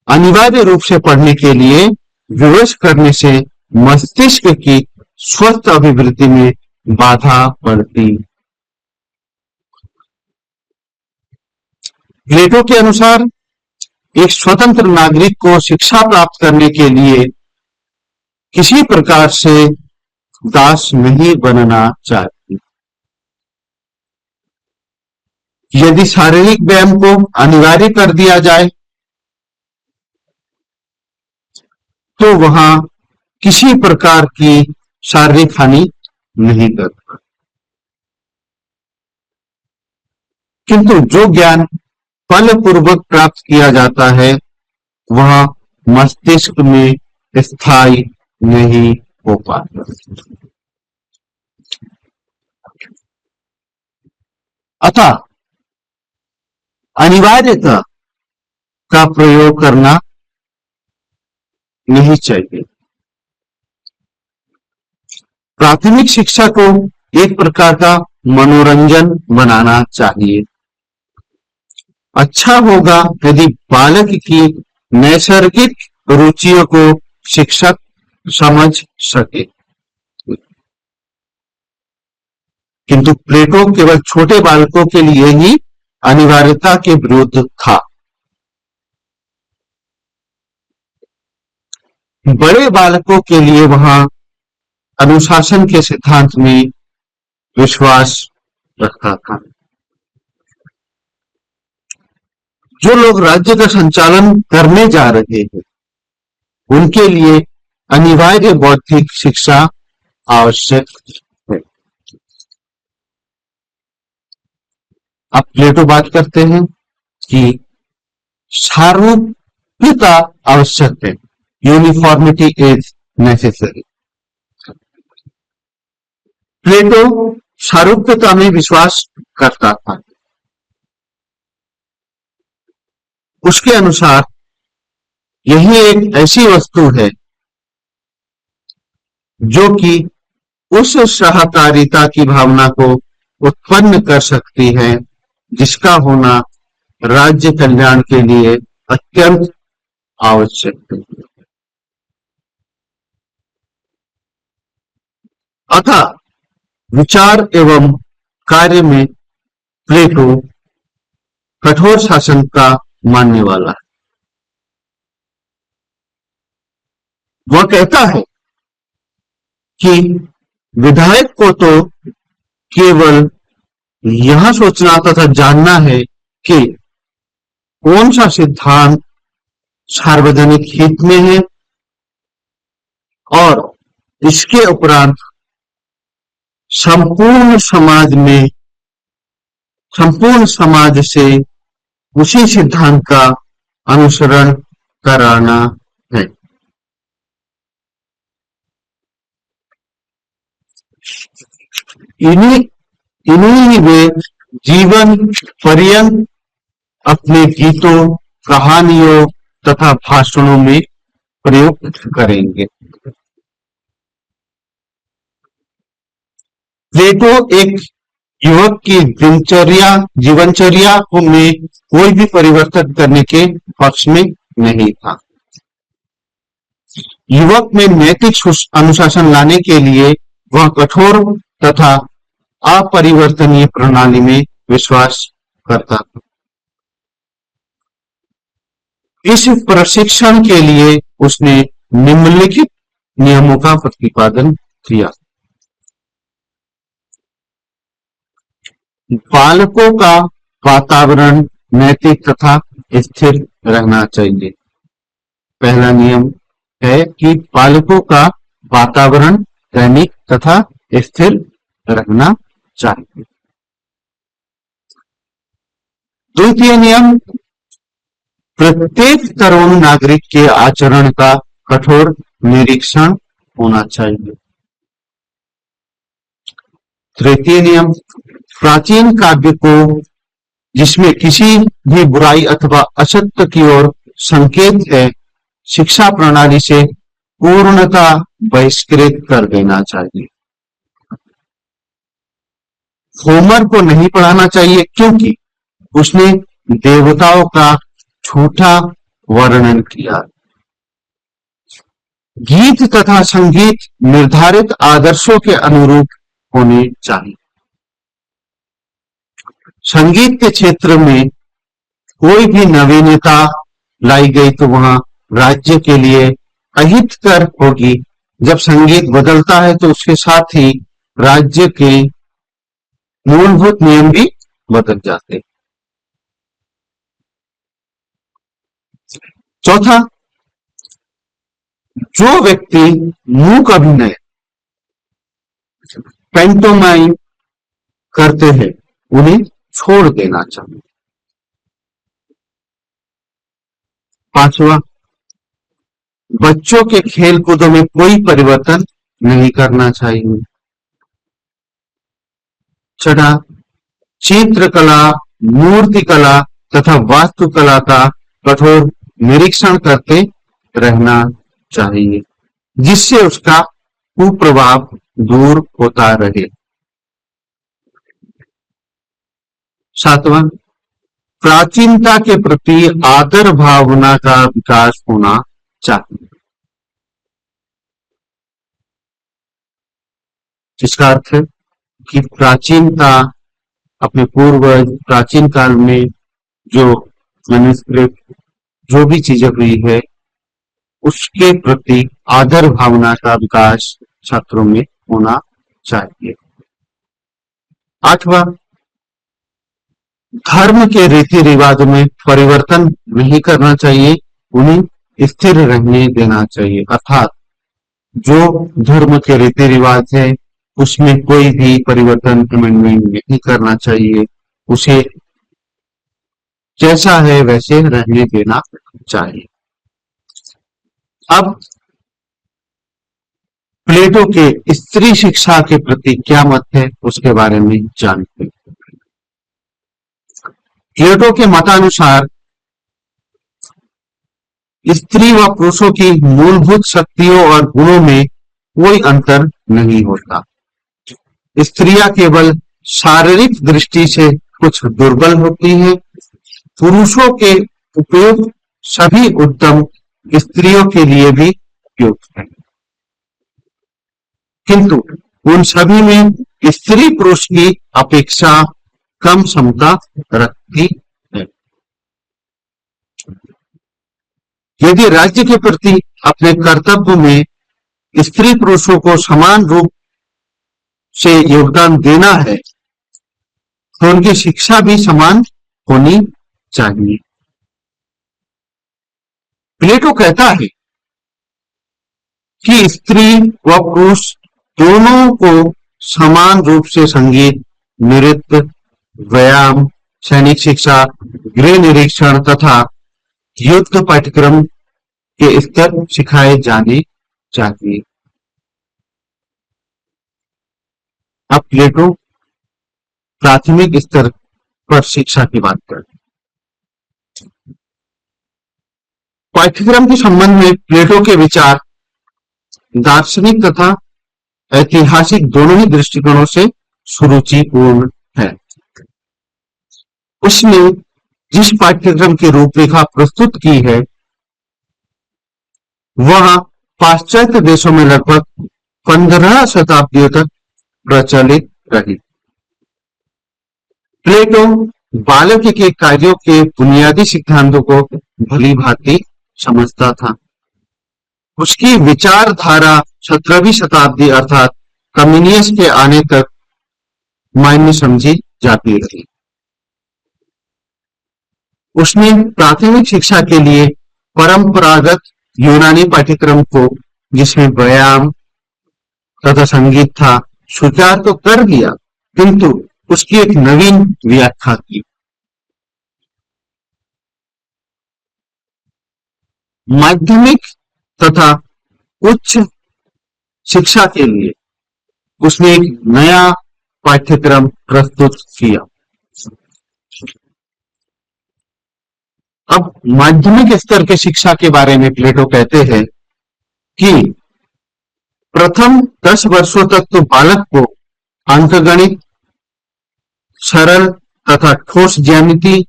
अनिवार्य रूप से पढ़ने के लिए विवश करने से मस्तिष्क की स्वस्थ अभिवृद्धि में बाधा पड़ती। प्लेटो के अनुसार एक स्वतंत्र नागरिक को शिक्षा प्राप्त करने के लिए किसी प्रकार से दास नहीं बनना चाहिए। यदि शारीरिक व्यायाम को अनिवार्य कर दिया जाए तो वहां किसी प्रकार की शारीरिक हानि नहीं करता, किंतु जो ज्ञान बलपूर्वक प्राप्त किया जाता है वह मस्तिष्क में स्थायी नहीं हो पाता। अतः अनिवार्यता का प्रयोग करना नहीं चाहिए। प्राथमिक शिक्षा को एक प्रकार का मनोरंजन बनाना चाहिए। अच्छा होगा यदि बालक की नैसर्गिक रुचियों को शिक्षक समझ सके, किंतु प्लेटो केवल छोटे बालकों के लिए ही अनिवार्यता के विरुद्ध था। बड़े बालकों के लिए वहां अनुशासन के सिद्धांत में विश्वास रखता था। जो लोग राज्य का संचालन करने जा रहे हैं उनके लिए अनिवार्य बौद्धिक शिक्षा आवश्यक है। अब प्लेटो बात करते हैं कि सारूप्यता आवश्यक है, यूनिफॉर्मिटी इज नेसेसरी। प्लेटो सारूप्यता में विश्वास करता था। उसके अनुसार यही एक ऐसी वस्तु है जो कि उस सहकारिता की भावना को उत्पन्न कर सकती है जिसका होना राज्य कल्याण के लिए अत्यंत आवश्यक है। अतः विचार एवं कार्य में प्लेटो कठोर शासन का मानने वाला है। वह कहता है कि विधायक को तो केवल यह सोचना तथा जानना है कि कौन सा सिद्धांत सार्वजनिक हित में है और इसके उपरांत संपूर्ण समाज से उसी सिद्धांत का अनुसरण कराना है। इन्हीं वे जीवन पर्यंत अपने गीतों, कहानियों तथा भाषणों में प्रयुक्त करेंगे। प्लेटो एक युवक की जीवनचर्या में कोई भी परिवर्तन करने के पक्ष में नहीं था। युवक में नैतिक अनुशासन लाने के लिए वह कठोर तथा अपरिवर्तनीय प्रणाली में विश्वास करता था। इस प्रशिक्षण के लिए उसने निम्नलिखित नियमों का प्रतिपादन किया। बालकों का वातावरण नैतिक तथा स्थिर रहना चाहिए। पहला नियम है कि बालकों का वातावरण नैतिक तथा स्थिर रहना चाहिए। द्वितीय नियम, प्रत्येक तरुण नागरिक के आचरण का कठोर निरीक्षण होना चाहिए। तृतीय नियम, प्राचीन काव्य को जिसमें किसी भी बुराई अथवा असत्य की ओर संकेत है, शिक्षा प्रणाली से पूर्णतः बहिष्कृत कर देना चाहिए। होमर को नहीं पढ़ाना चाहिए क्योंकि उसने देवताओं का झूठा वर्णन किया। गीत तथा संगीत निर्धारित आदर्शों के अनुरूप होने चाहिए। संगीत के क्षेत्र में कोई भी नवीनता लाई गई तो वहां राज्य के लिए अहितकर होगी। जब संगीत बदलता है तो उसके साथ ही राज्य के मूलभूत नियम भी बदल जाते। चौथा, जो व्यक्ति मूक अभिनय पेंटोमाइम करते हैं उन्हें छोड़ देना चाहिए। पांचवा, बच्चों के खेल कूदों में कोई परिवर्तन नहीं करना चाहिए। छठा, चित्रकला, मूर्तिकला तथा वास्तुकला का कठोर निरीक्षण करते रहना चाहिए जिससे उसका कुप्रभाव दूर होता रहे। सातवां, प्राचीनता के प्रति आदर भावना का विकास होना चाहिए। जिसका अर्थ है कि प्राचीनता, अपने पूर्वज प्राचीन काल में जो मैन्युस्क्रिप्ट जो भी चीजें हुई है उसके प्रति आदर भावना का विकास छात्रों में होना चाहिए। आठवां, धर्म के रीति रिवाजों में परिवर्तन नहीं करना चाहिए, उन्हें स्थिर रहने देना चाहिए। अर्थात जो धर्म के रीति रिवाज है उसमें कोई भी परिवर्तन अमेंडमेंट नहीं करना चाहिए, उसे जैसा है वैसे रहने देना चाहिए। अब प्लेटो के स्त्री शिक्षा के प्रति क्या मत है उसके बारे में जानते हैं। प्लेटो के मतानुसार स्त्री व पुरुषों की मूलभूत शक्तियों और गुणों में कोई अंतर नहीं होता। स्त्रियां केवल शारीरिक दृष्टि से कुछ दुर्बल होती हैं। पुरुषों के उपयुक्त सभी उद्यम स्त्रियों के लिए भी उपयुक्त है, किंतु उन सभी में स्त्री पुरुष की अपेक्षा कम क्षमता रखती है। यदि राज्य के प्रति अपने कर्तव्य में स्त्री पुरुषों को समान रूप से योगदान देना है तो उनकी शिक्षा भी समान होनी चाहिए। प्लेटो कहता है कि स्त्री व पुरुष दोनों को समान रूप से संगीत, नृत्य, व्यायाम, सैनिक शिक्षा, गृह निरीक्षण तथा युद्ध पाठ्यक्रम के स्तर सिखाए जाने चाहिए। अब प्लेटो प्राथमिक स्तर पर शिक्षा की बात करते हैं। पाठ्यक्रम के संबंध में प्लेटो के विचार दार्शनिक तथा ऐतिहासिक दोनों ही दृष्टिकोणों से सुरुचिपूर्ण है। उसने जिस पाठ्यक्रम की रूपरेखा प्रस्तुत की है वह पाश्चात्य देशों में लगभग 15 शताब्दियों तक प्रचलित रही। प्लेटो बालक के कार्यों के बुनियादी सिद्धांतों को भली भांति समझता था। उसकी विचारधारा 17वीं शताब्दी अर्थात कम्युनियस के आने तक मायने समझी जाती रही। उसने प्राथमिक शिक्षा के लिए परंपरागत यूनानी पाठ्यक्रम को, जिसमें व्यायाम तथा संगीत था, स्वीकार तो कर दिया, किंतु उसकी एक नवीन व्याख्या की। माध्यमिक तथा उच्च शिक्षा के लिए उसने एक नया पाठ्यक्रम प्रस्तुत किया। अब माध्यमिक स्तर के शिक्षा के बारे में प्लेटो कहते हैं कि प्रथम 10 वर्षों तक तो बालक को अंकगणित, सरल तथा ठोस ज्यामिति,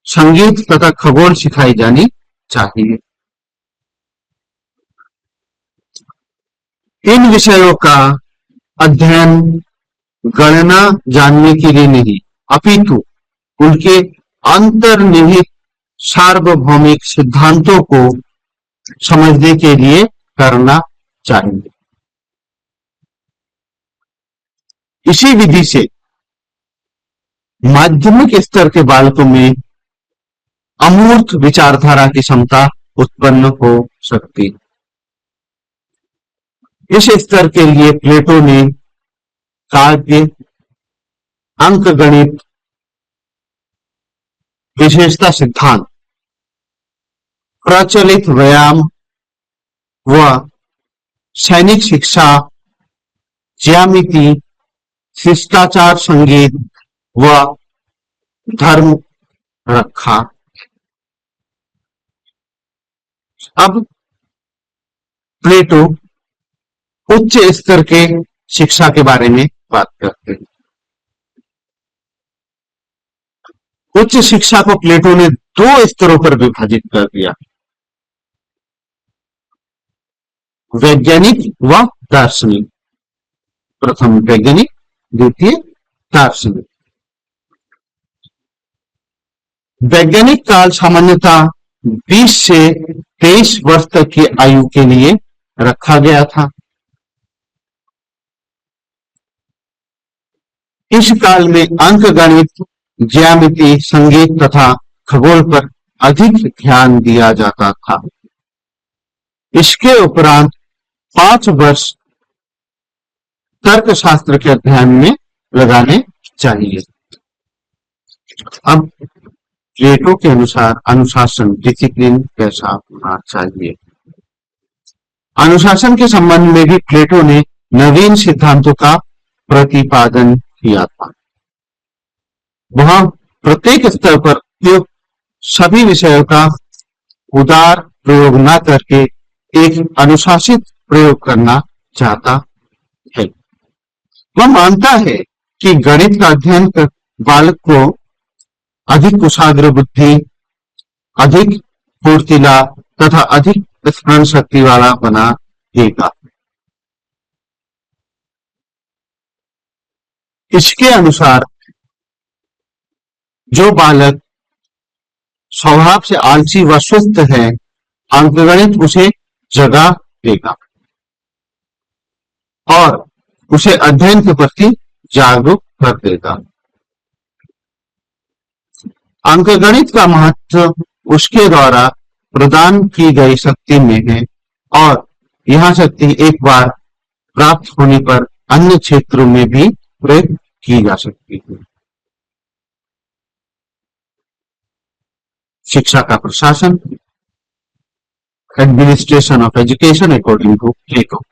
संगीत तथा खगोल सिखाई जानी चाहिए। इन विषयों का अध्ययन गणना जानने के लिए नहीं, अपितु उनके अंतर्निहित सार्वभौमिक सिद्धांतों को समझने के लिए करना चाहिए। इसी विधि से माध्यमिक स्तर के बालकों में अमूर्त विचारधारा की क्षमता उत्पन्न हो सकती। इस स्तर के लिए प्लेटो ने काव्य, अंकगणित, विशेषता सिद्धांत, प्रचलित व्यायाम व सैनिक शिक्षा, ज्यामिति, शिष्टाचार, संगीत व धर्म रखा। अब प्लेटो उच्च स्तर के शिक्षा के बारे में बात करते हैं। उच्च शिक्षा को प्लेटो ने 2 स्तरों पर विभाजित कर दिया, वैज्ञानिक व दार्शनिक। प्रथम वैज्ञानिक, द्वितीय दार्शनिक। वैज्ञानिक काल सामान्यतः 20 से 23 वर्ष तक की आयु के लिए रखा गया था। इस काल में अंकगणित, ज्यामिति, संगीत तथा खगोल पर अधिक ध्यान दिया जाता था। इसके उपरांत 5 वर्ष तर्कशास्त्र के अध्ययन में लगाने चाहिए। अब प्लेटो के अनुसार अनुशासन, डिसिप्लिन कैसा होना चाहिए। अनुशासन के संबंध में भी प्लेटो ने नवीन सिद्धांतों का प्रतिपादन किया था। वह प्रत्येक स्तर पर उपयुक्त सभी विषयों का उदार प्रयोग न करके एक अनुशासित प्रयोग करना चाहता है। वह मानता है कि गणित का अध्ययन कर बालक को अधिक कुशाग्र बुद्धि, अधिक फुर्तीला तथा अधिक स्मरण शक्ति वाला बना देगा। इसके अनुसार जो बालक स्वभाव से आलसी व सुस्त है, अंकगणित उसे जगा देगा और उसे अध्ययन के प्रति जागरूक कर देगा। अंकगणित का महत्व उसके द्वारा प्रदान की गई शक्ति में है और यह शक्ति एक बार प्राप्त होने पर अन्य क्षेत्रों में भी प्रयोग की जा सकती है। शिक्षा का प्रशासन, administration of education according to Plato.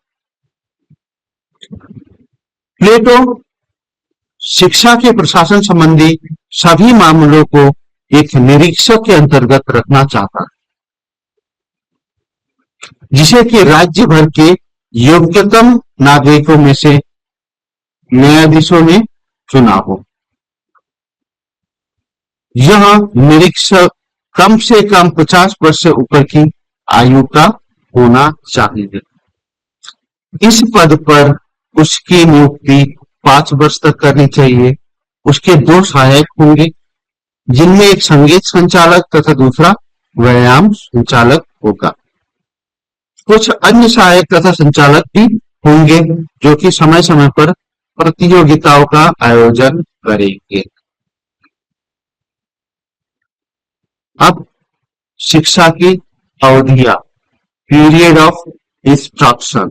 Plato शिक्षा के प्रशासन संबंधी सभी मामलों को एक निरीक्षक के अंतर्गत रखना चाहता है, जिसे कि राज्य भर के योग्यतम नागरिकों में से न्यायाधीशों ने चुना हो। यह निरीक्षक कम से कम 50 वर्ष से ऊपर की आयु का होना चाहिए। इस पद पर उसकी नियुक्ति 5 वर्ष तक करनी चाहिए। उसके 2 सहायक होंगे, जिनमें एक संगीत संचालक तथा दूसरा व्यायाम संचालक होगा। कुछ अन्य सहायक तथा संचालक भी होंगे जो कि समय समय पर प्रतियोगिताओं का आयोजन करेंगे। अब शिक्षा की अवधियां, पीरियड ऑफ इंस्ट्रक्शन।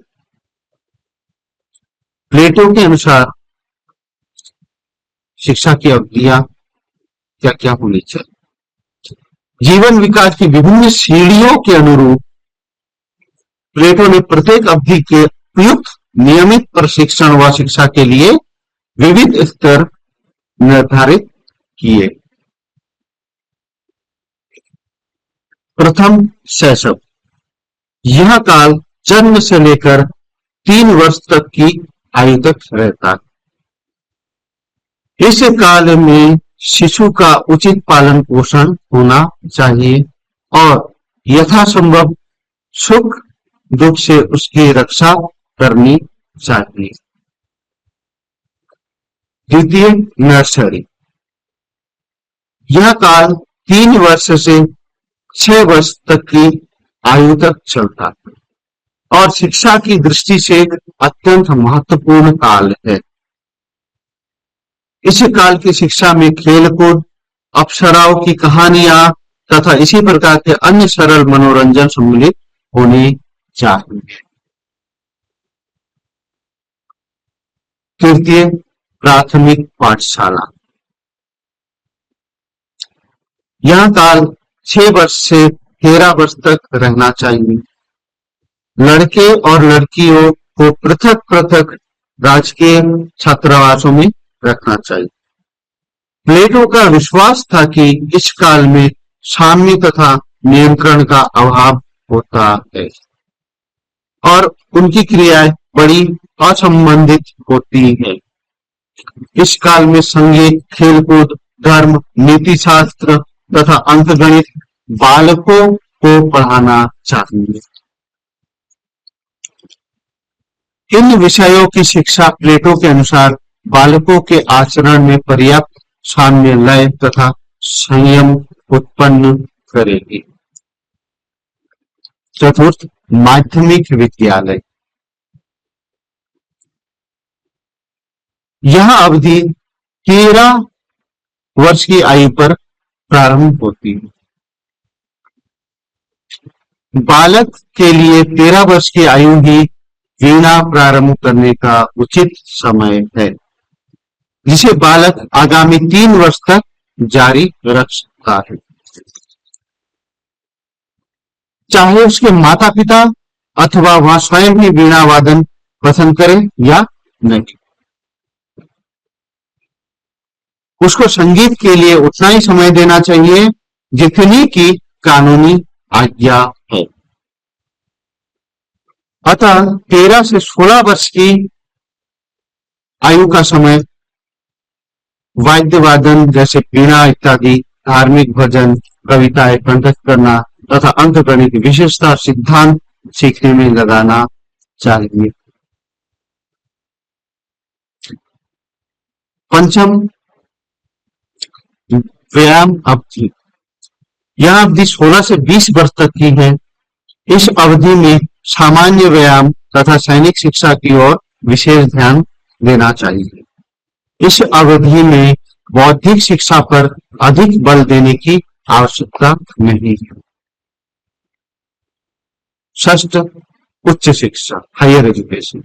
प्लेटो के अनुसार शिक्षा की अवधियां क्या क्या होनी चाहिए। जीवन विकास की विभिन्न सीढ़ियों के अनुरूप प्लेटो ने प्रत्येक अवधि के उपयुक्त नियमित प्रशिक्षण व शिक्षा के लिए विविध स्तर निर्धारित किए। प्रथम शैशव, यह काल जन्म से लेकर 3 वर्ष तक की आयु तक रहता है। इस काल में शिशु का उचित पालन पोषण होना चाहिए और यथासंभव सुख दुख से उसकी रक्षा करनी चाहिए। द्वितीय नर्सरी, यह काल 3 वर्ष से 6 वर्ष तक की आयु तक चलता है और शिक्षा की दृष्टि से अत्यंत महत्वपूर्ण काल है। इस काल की शिक्षा में खेलकूद, अप्सराओं की कहानियां तथा इसी प्रकार के अन्य सरल मनोरंजन सम्मिलित होने चाहिए। तृतीय प्राथमिक पाठशाला, यह काल 6 वर्ष से 13 वर्ष तक रहना चाहिए। लड़के और लड़कियों को पृथक पृथक राजकीय छात्रावासों में रखना चाहिए। प्लेटो का विश्वास था कि इस काल में साम्य तथा नियंत्रण का अभाव होता है और उनकी क्रियाएं बड़ी असंबंधित होती हैं। इस काल में संगीत, खेलकूद, धर्म, नीति शास्त्र तथा अंकगणित बालकों को पढ़ाना चाहिए। इन विषयों की शिक्षा प्लेटो के अनुसार बालकों के आचरण में पर्याप्त साम्य, लय तथा संयम उत्पन्न करेगी। चतुर्थ माध्यमिक विद्यालय, यह अवधि 13 वर्ष की आयु पर प्रारंभ होती है। बालक के लिए 13 वर्ष की आयु ही वीणा प्रारंभ करने का उचित समय है, जिसे बालक आगामी 3 वर्ष तक जारी रख सकता है, चाहे उसके माता पिता अथवा वह स्वयं ही वीणा वादन पसंद करे या नहीं। उसको संगीत के लिए उतना ही समय देना चाहिए जितनी की कानूनी आज्ञा है। अतः 13 से 16 वर्ष की आयु का समय वाद्य वादन जैसे वीणा इत्यादि, धार्मिक भजन, कविताएं कंठस्थ करना तथा अंकगणित विशेषता सिद्धांत सीखने में लगाना चाहिए। पंचम, व्यायाम अवधि। यह अवधि 16 से 20 वर्ष तक की है। इस अवधि में सामान्य व्यायाम तथा सैनिक शिक्षा की ओर विशेष ध्यान देना चाहिए। इस अवधि में बौद्धिक शिक्षा पर अधिक बल देने की आवश्यकता नहीं है। षष्ठ, उच्च शिक्षा, हायर एजुकेशन।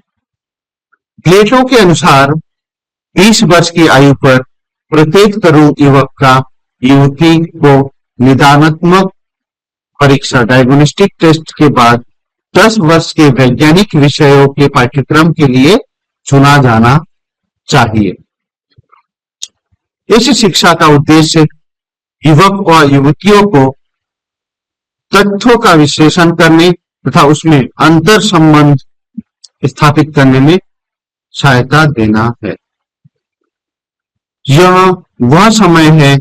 प्लेटो के अनुसार 20 वर्ष की आयु पर प्रत्येक तरुण युवक का युवती को निदानात्मक परीक्षा डायग्नोस्टिक टेस्ट के बाद 10 वर्ष के वैज्ञानिक विषयों के पाठ्यक्रम के लिए चुना जाना चाहिए। इस शिक्षा का उद्देश्य युवक और युवतियों को तथ्यों का विश्लेषण करने तथा उसमें अंतर संबंध स्थापित करने में सहायता देना है। यह वह समय है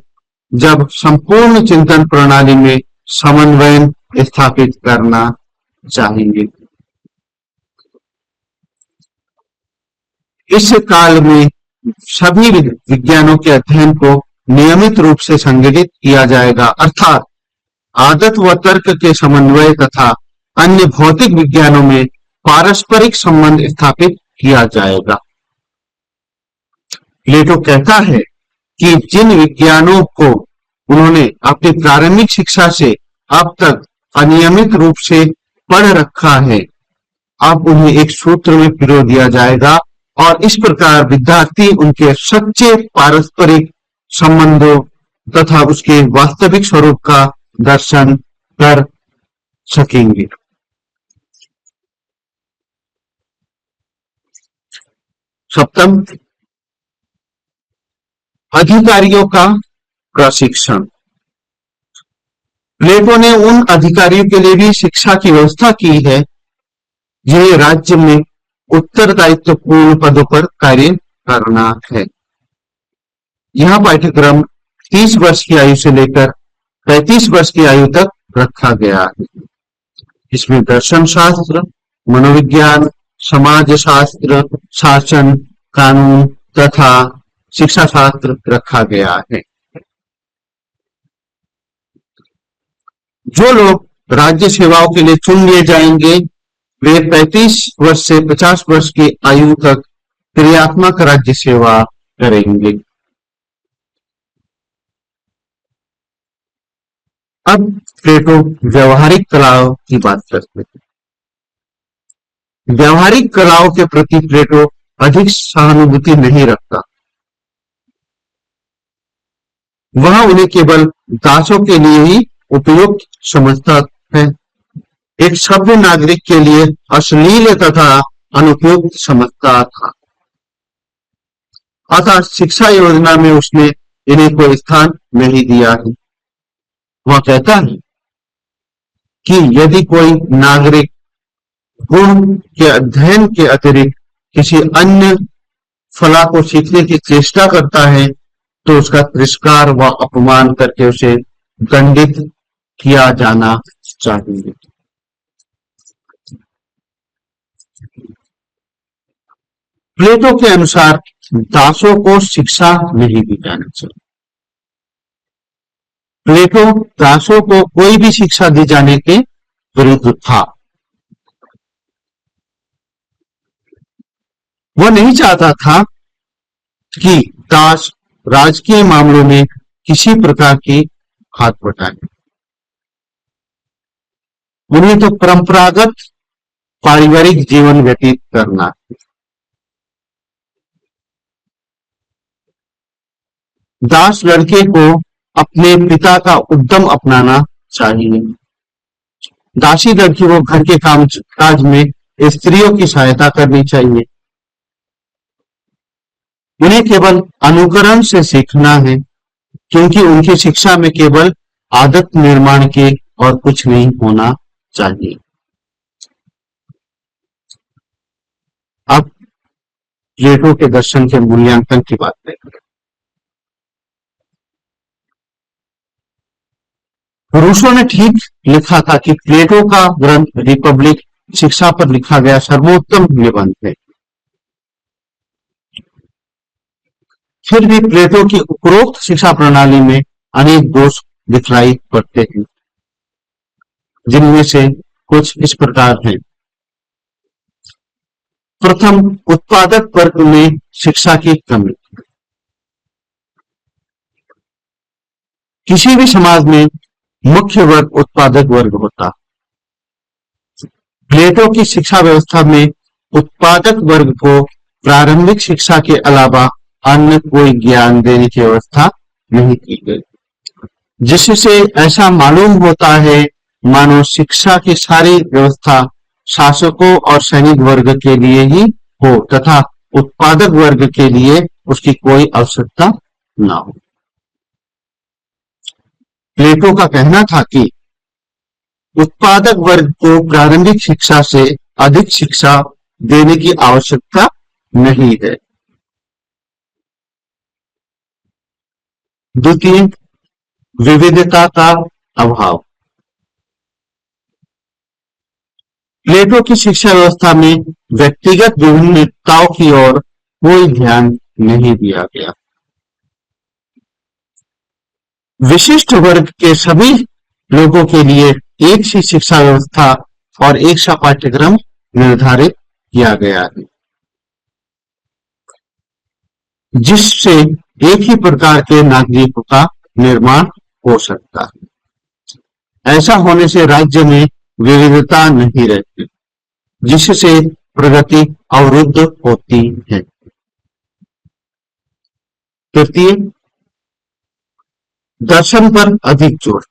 जब संपूर्ण चिंतन प्रणाली में समन्वय स्थापित करना चाहिए। इस काल में सभी विज्ञानों के अध्ययन को नियमित रूप से संगठित किया जाएगा, अर्थात आदत व तर्क के समन्वय तथा अन्य भौतिक विज्ञानों में पारस्परिक संबंध स्थापित किया जाएगा। प्लेटो कहता है कि जिन विज्ञानों को उन्होंने अपनी प्रारंभिक शिक्षा से अब तक अनियमित रूप से पढ़ रखा है, अब उन्हें एक सूत्र में पिरो दिया जाएगा और इस प्रकार विद्यार्थी उनके सच्चे पारस्परिक संबंधों तथा उसके वास्तविक स्वरूप का दर्शन कर सकेंगे। सप्तम, अधिकारियों का प्रशिक्षण। प्लेटो ने उन अधिकारियों के लिए भी शिक्षा की व्यवस्था की है जिन्हें राज्य में उत्तरदायित्वपूर्ण पदों पर कार्य करना है। यह पाठ्यक्रम 30 वर्ष की आयु से लेकर 35 वर्ष की आयु तक रखा गया है। इसमें दर्शन शास्त्र, मनोविज्ञान, समाज शास्त्र, शासन, कानून तथा शिक्षा शास्त्र रखा गया है। जो लोग राज्य सेवाओं के लिए चुन लिए जाएंगे वे 35 वर्ष से 50 वर्ष की आयु तक क्रियात्मक राज्य सेवा करेंगे। अब प्लेटो व्यवहारिक कलाओं की बात करते हैं। व्यवहारिक कलाओं के प्रति प्लेटो अधिक सहानुभूति नहीं रखता। वह उन्हें केवल दासों के लिए ही उपयुक्त समझता है, एक सभ्य नागरिक के लिए अश्लील तथा अनुपयुक्त समझता था। अतः शिक्षा योजना में उसने इन्हें कोई स्थान नहीं दिया है। वह कहता है कि यदि कोई नागरिक गुण के अध्ययन के अतिरिक्त किसी अन्य फला को सीखने की चेष्टा करता है तो उसका तिरस्कार व अपमान करके उसे दंडित किया जाना चाहिए। प्लेटो के अनुसार दासों को शिक्षा नहीं दी जानी चाहिए। प्लेटो दासों को कोई भी शिक्षा दी जाने के विरुद्ध था। वह नहीं चाहता था कि दास राजकीय मामलों में किसी प्रकार की हाथ बटाए। उन्हें तो परंपरागत पारिवारिक जीवन व्यतीत करना है। दास लड़के को अपने पिता का उद्यम अपनाना चाहिए। दासी लड़की को घर के काम काज में स्त्रियों की सहायता करनी चाहिए। उन्हें केवल अनुकरण से सीखना है, क्योंकि उनकी शिक्षा में केवल आदत निर्माण के और कुछ नहीं होना चाहिए। अब प्लेटो के दर्शन के मूल्यांकन की बात करें। पुरुषों ने ठीक लिखा था कि प्लेटो का ग्रंथ रिपब्लिक शिक्षा पर लिखा गया सर्वोत्तम निबंध है। फिर भी प्लेटो की उपरोक्त शिक्षा प्रणाली में अनेक दोष दिखलाई पड़ते हैं, जिनमें से कुछ इस प्रकार हैं। प्रथम, उत्पादक वर्ग में शिक्षा की कमी। किसी भी समाज में मुख्य वर्ग उत्पादक वर्ग होता। प्लेटो की शिक्षा व्यवस्था में उत्पादक वर्ग को प्रारंभिक शिक्षा के अलावा अन्य कोई ज्ञान देने की व्यवस्था नहीं की गई, जिससे ऐसा मालूम होता है मानो शिक्षा की सारी व्यवस्था शासकों और सैनिक वर्ग के लिए ही हो तथा उत्पादक वर्ग के लिए उसकी कोई आवश्यकता न हो। प्लेटो का कहना था कि उत्पादक वर्ग को प्रारंभिक शिक्षा से अधिक शिक्षा देने की आवश्यकता नहीं है। द्वितीय, विविधता का अभाव। प्लेटो की शिक्षा व्यवस्था में व्यक्तिगत विभिन्नताओं की ओर कोई ध्यान नहीं दिया गया। विशिष्ट वर्ग के सभी लोगों के लिए एक सी शिक्षा व्यवस्था और एक सा पाठ्यक्रम निर्धारित किया गया है, जिससे एक ही प्रकार के नागरिकों का निर्माण हो सकता है। ऐसा होने से राज्य में विविधता नहीं रहती, जिससे प्रगति अवरुद्ध होती है। तृतीय, दर्शन पर अधिक जोर।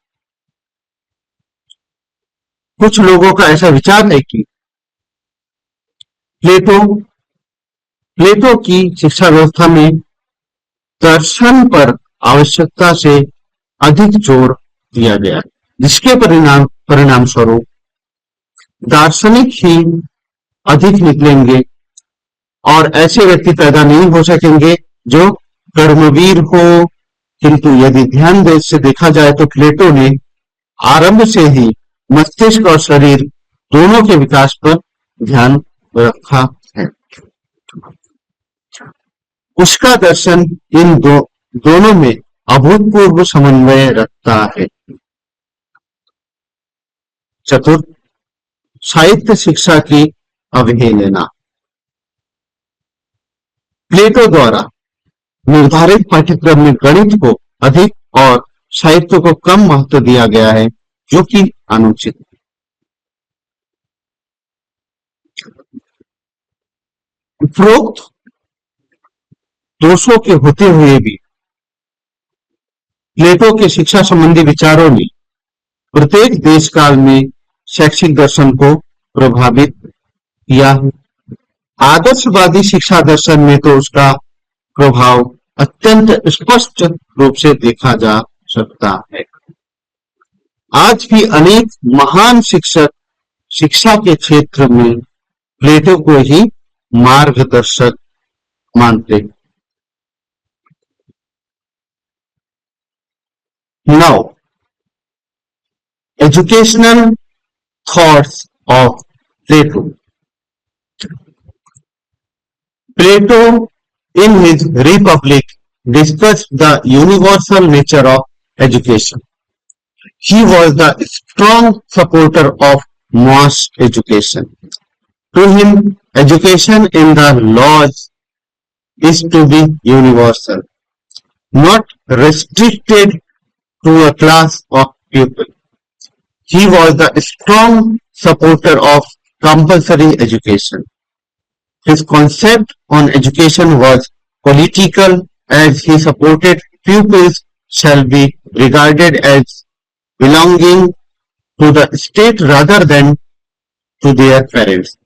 कुछ लोगों का ऐसा विचार है कि प्लेटो की शिक्षा व्यवस्था में दर्शन पर आवश्यकता से अधिक जोर दिया गया, जिसके परिणाम स्वरूप दार्शनिक ही अधिक निकलेंगे और ऐसे व्यक्ति पैदा नहीं हो सकेंगे जो कर्मवीर हो। किंतु यदि ध्यान से देखा जाए तो प्लेटो ने आरंभ से ही मस्तिष्क और शरीर दोनों के विकास पर ध्यान रखा है। उसका दर्शन इन दोनों में अभूतपूर्व समन्वय रखता है। चतुर्थ, साहित्य शिक्षा की अवहेलना। प्लेटो द्वारा निर्धारित पाठ्यक्रम में गणित को अधिक और साहित्य को कम महत्व दिया गया है, जो कि अनुचित है। उपरोक्त दोषों के होते हुए भी प्लेटो के शिक्षा संबंधी विचारों ने प्रत्येक देश काल में शैक्षिक दर्शन को प्रभावित किया है। आदर्शवादी शिक्षा दर्शन में तो उसका प्रभाव अत्यंत स्पष्ट रूप से देखा जा सकता है। आज भी अनेक महान शिक्षक शिक्षा के क्षेत्र में प्लेटो को ही मार्गदर्शक मानते हैं। Now, educational thoughts of Plato. Plato, in his Republic, discussed the universal nature of education. He was the strong supporter of mass education. To him, education in the laws is to be universal, not restricted to a class of people. He was the strong supporter of compulsory education. His concept on education was political, as he supported pupils shall be regarded as belonging to the state rather than to their parents.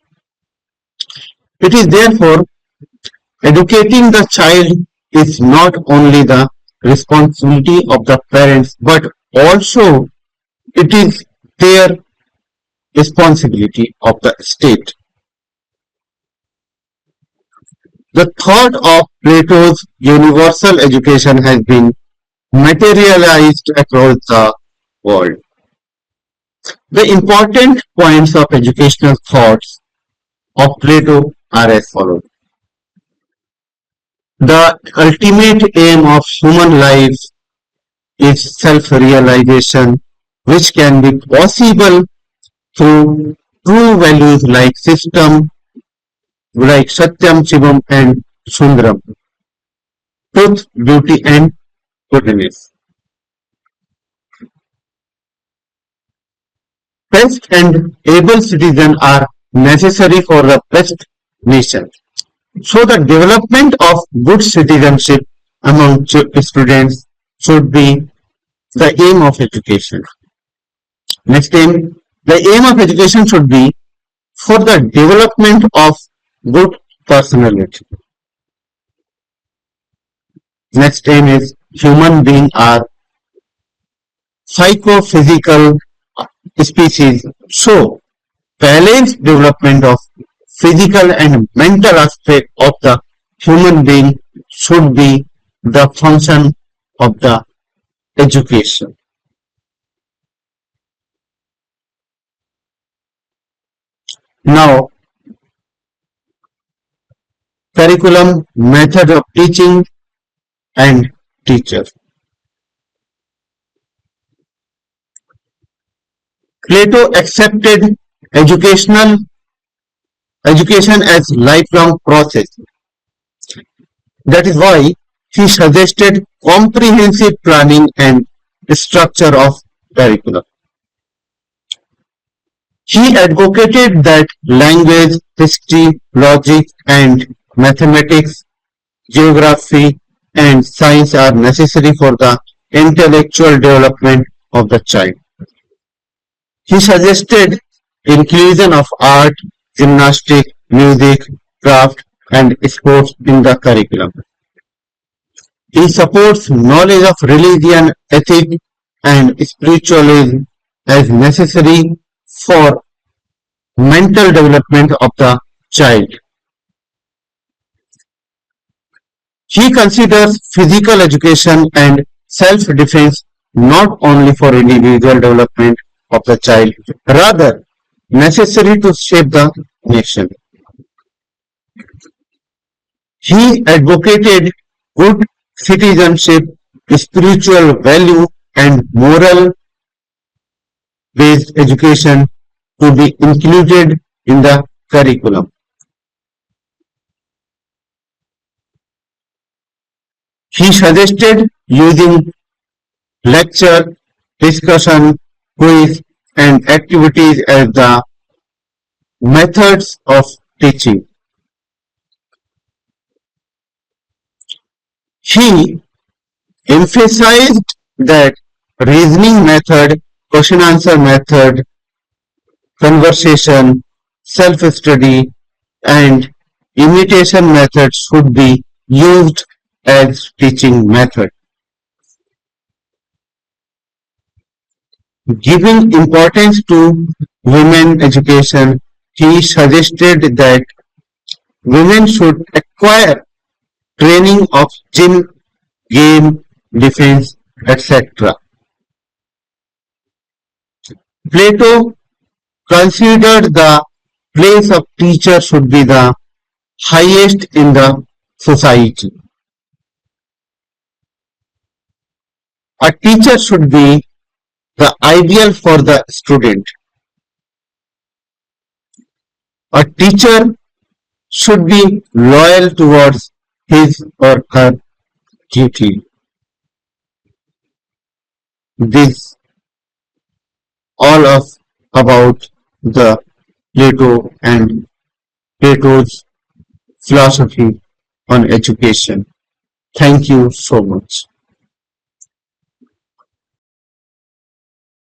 It is therefore educating the child is not only the responsibility of the parents, but also it is their responsibility of the state. The thought of Plato's universal education has been materialized across the world. The important points of educational thoughts of Plato are as follows. The ultimate aim of human life is self-realization, which can be possible through true values like system, like Satyam, Shivam and Sundaram, truth, beauty and goodness. Best and able citizens are necessary for the best nation. So the development of good citizenship among students should be the aim of education. Next aim, the aim of education should be for the development of good personality. Next aim is human beings are psychophysical species. So balanced development of physical and mental aspect of the human being should be the function of the education. Now, curriculum, method of teaching and teachers. Plato accepted education as lifelong process. That is why he suggested comprehensive planning and structure of curriculum. He advocated that language, history, logic and mathematics, geography and science are necessary for the intellectual development of the child. He suggested inclusion of art, gymnastics, music, craft and sports in the curriculum. He supports knowledge of religion, ethics and spiritualism as necessary for mental development of the child. He considers physical education and self-defense not only for individual development of the child, rather necessary to shape the nation. He advocated good citizenship, spiritual value and moral based education to be included in the curriculum. He suggested using lecture, discussion, quiz and activities as the methods of teaching. He emphasized that reasoning method, question answer method, conversation, self-study and imitation method should be used as teaching method. Giving importance to women education, he suggested that women should acquire training of gym, game, defense, etc. Plato considered the place of teacher should be the highest in the society. A teacher should be the ideal for the student. A teacher should be loyal towards his or her duty. This all of about the Plato and Plato's philosophy on education. Thank you so much.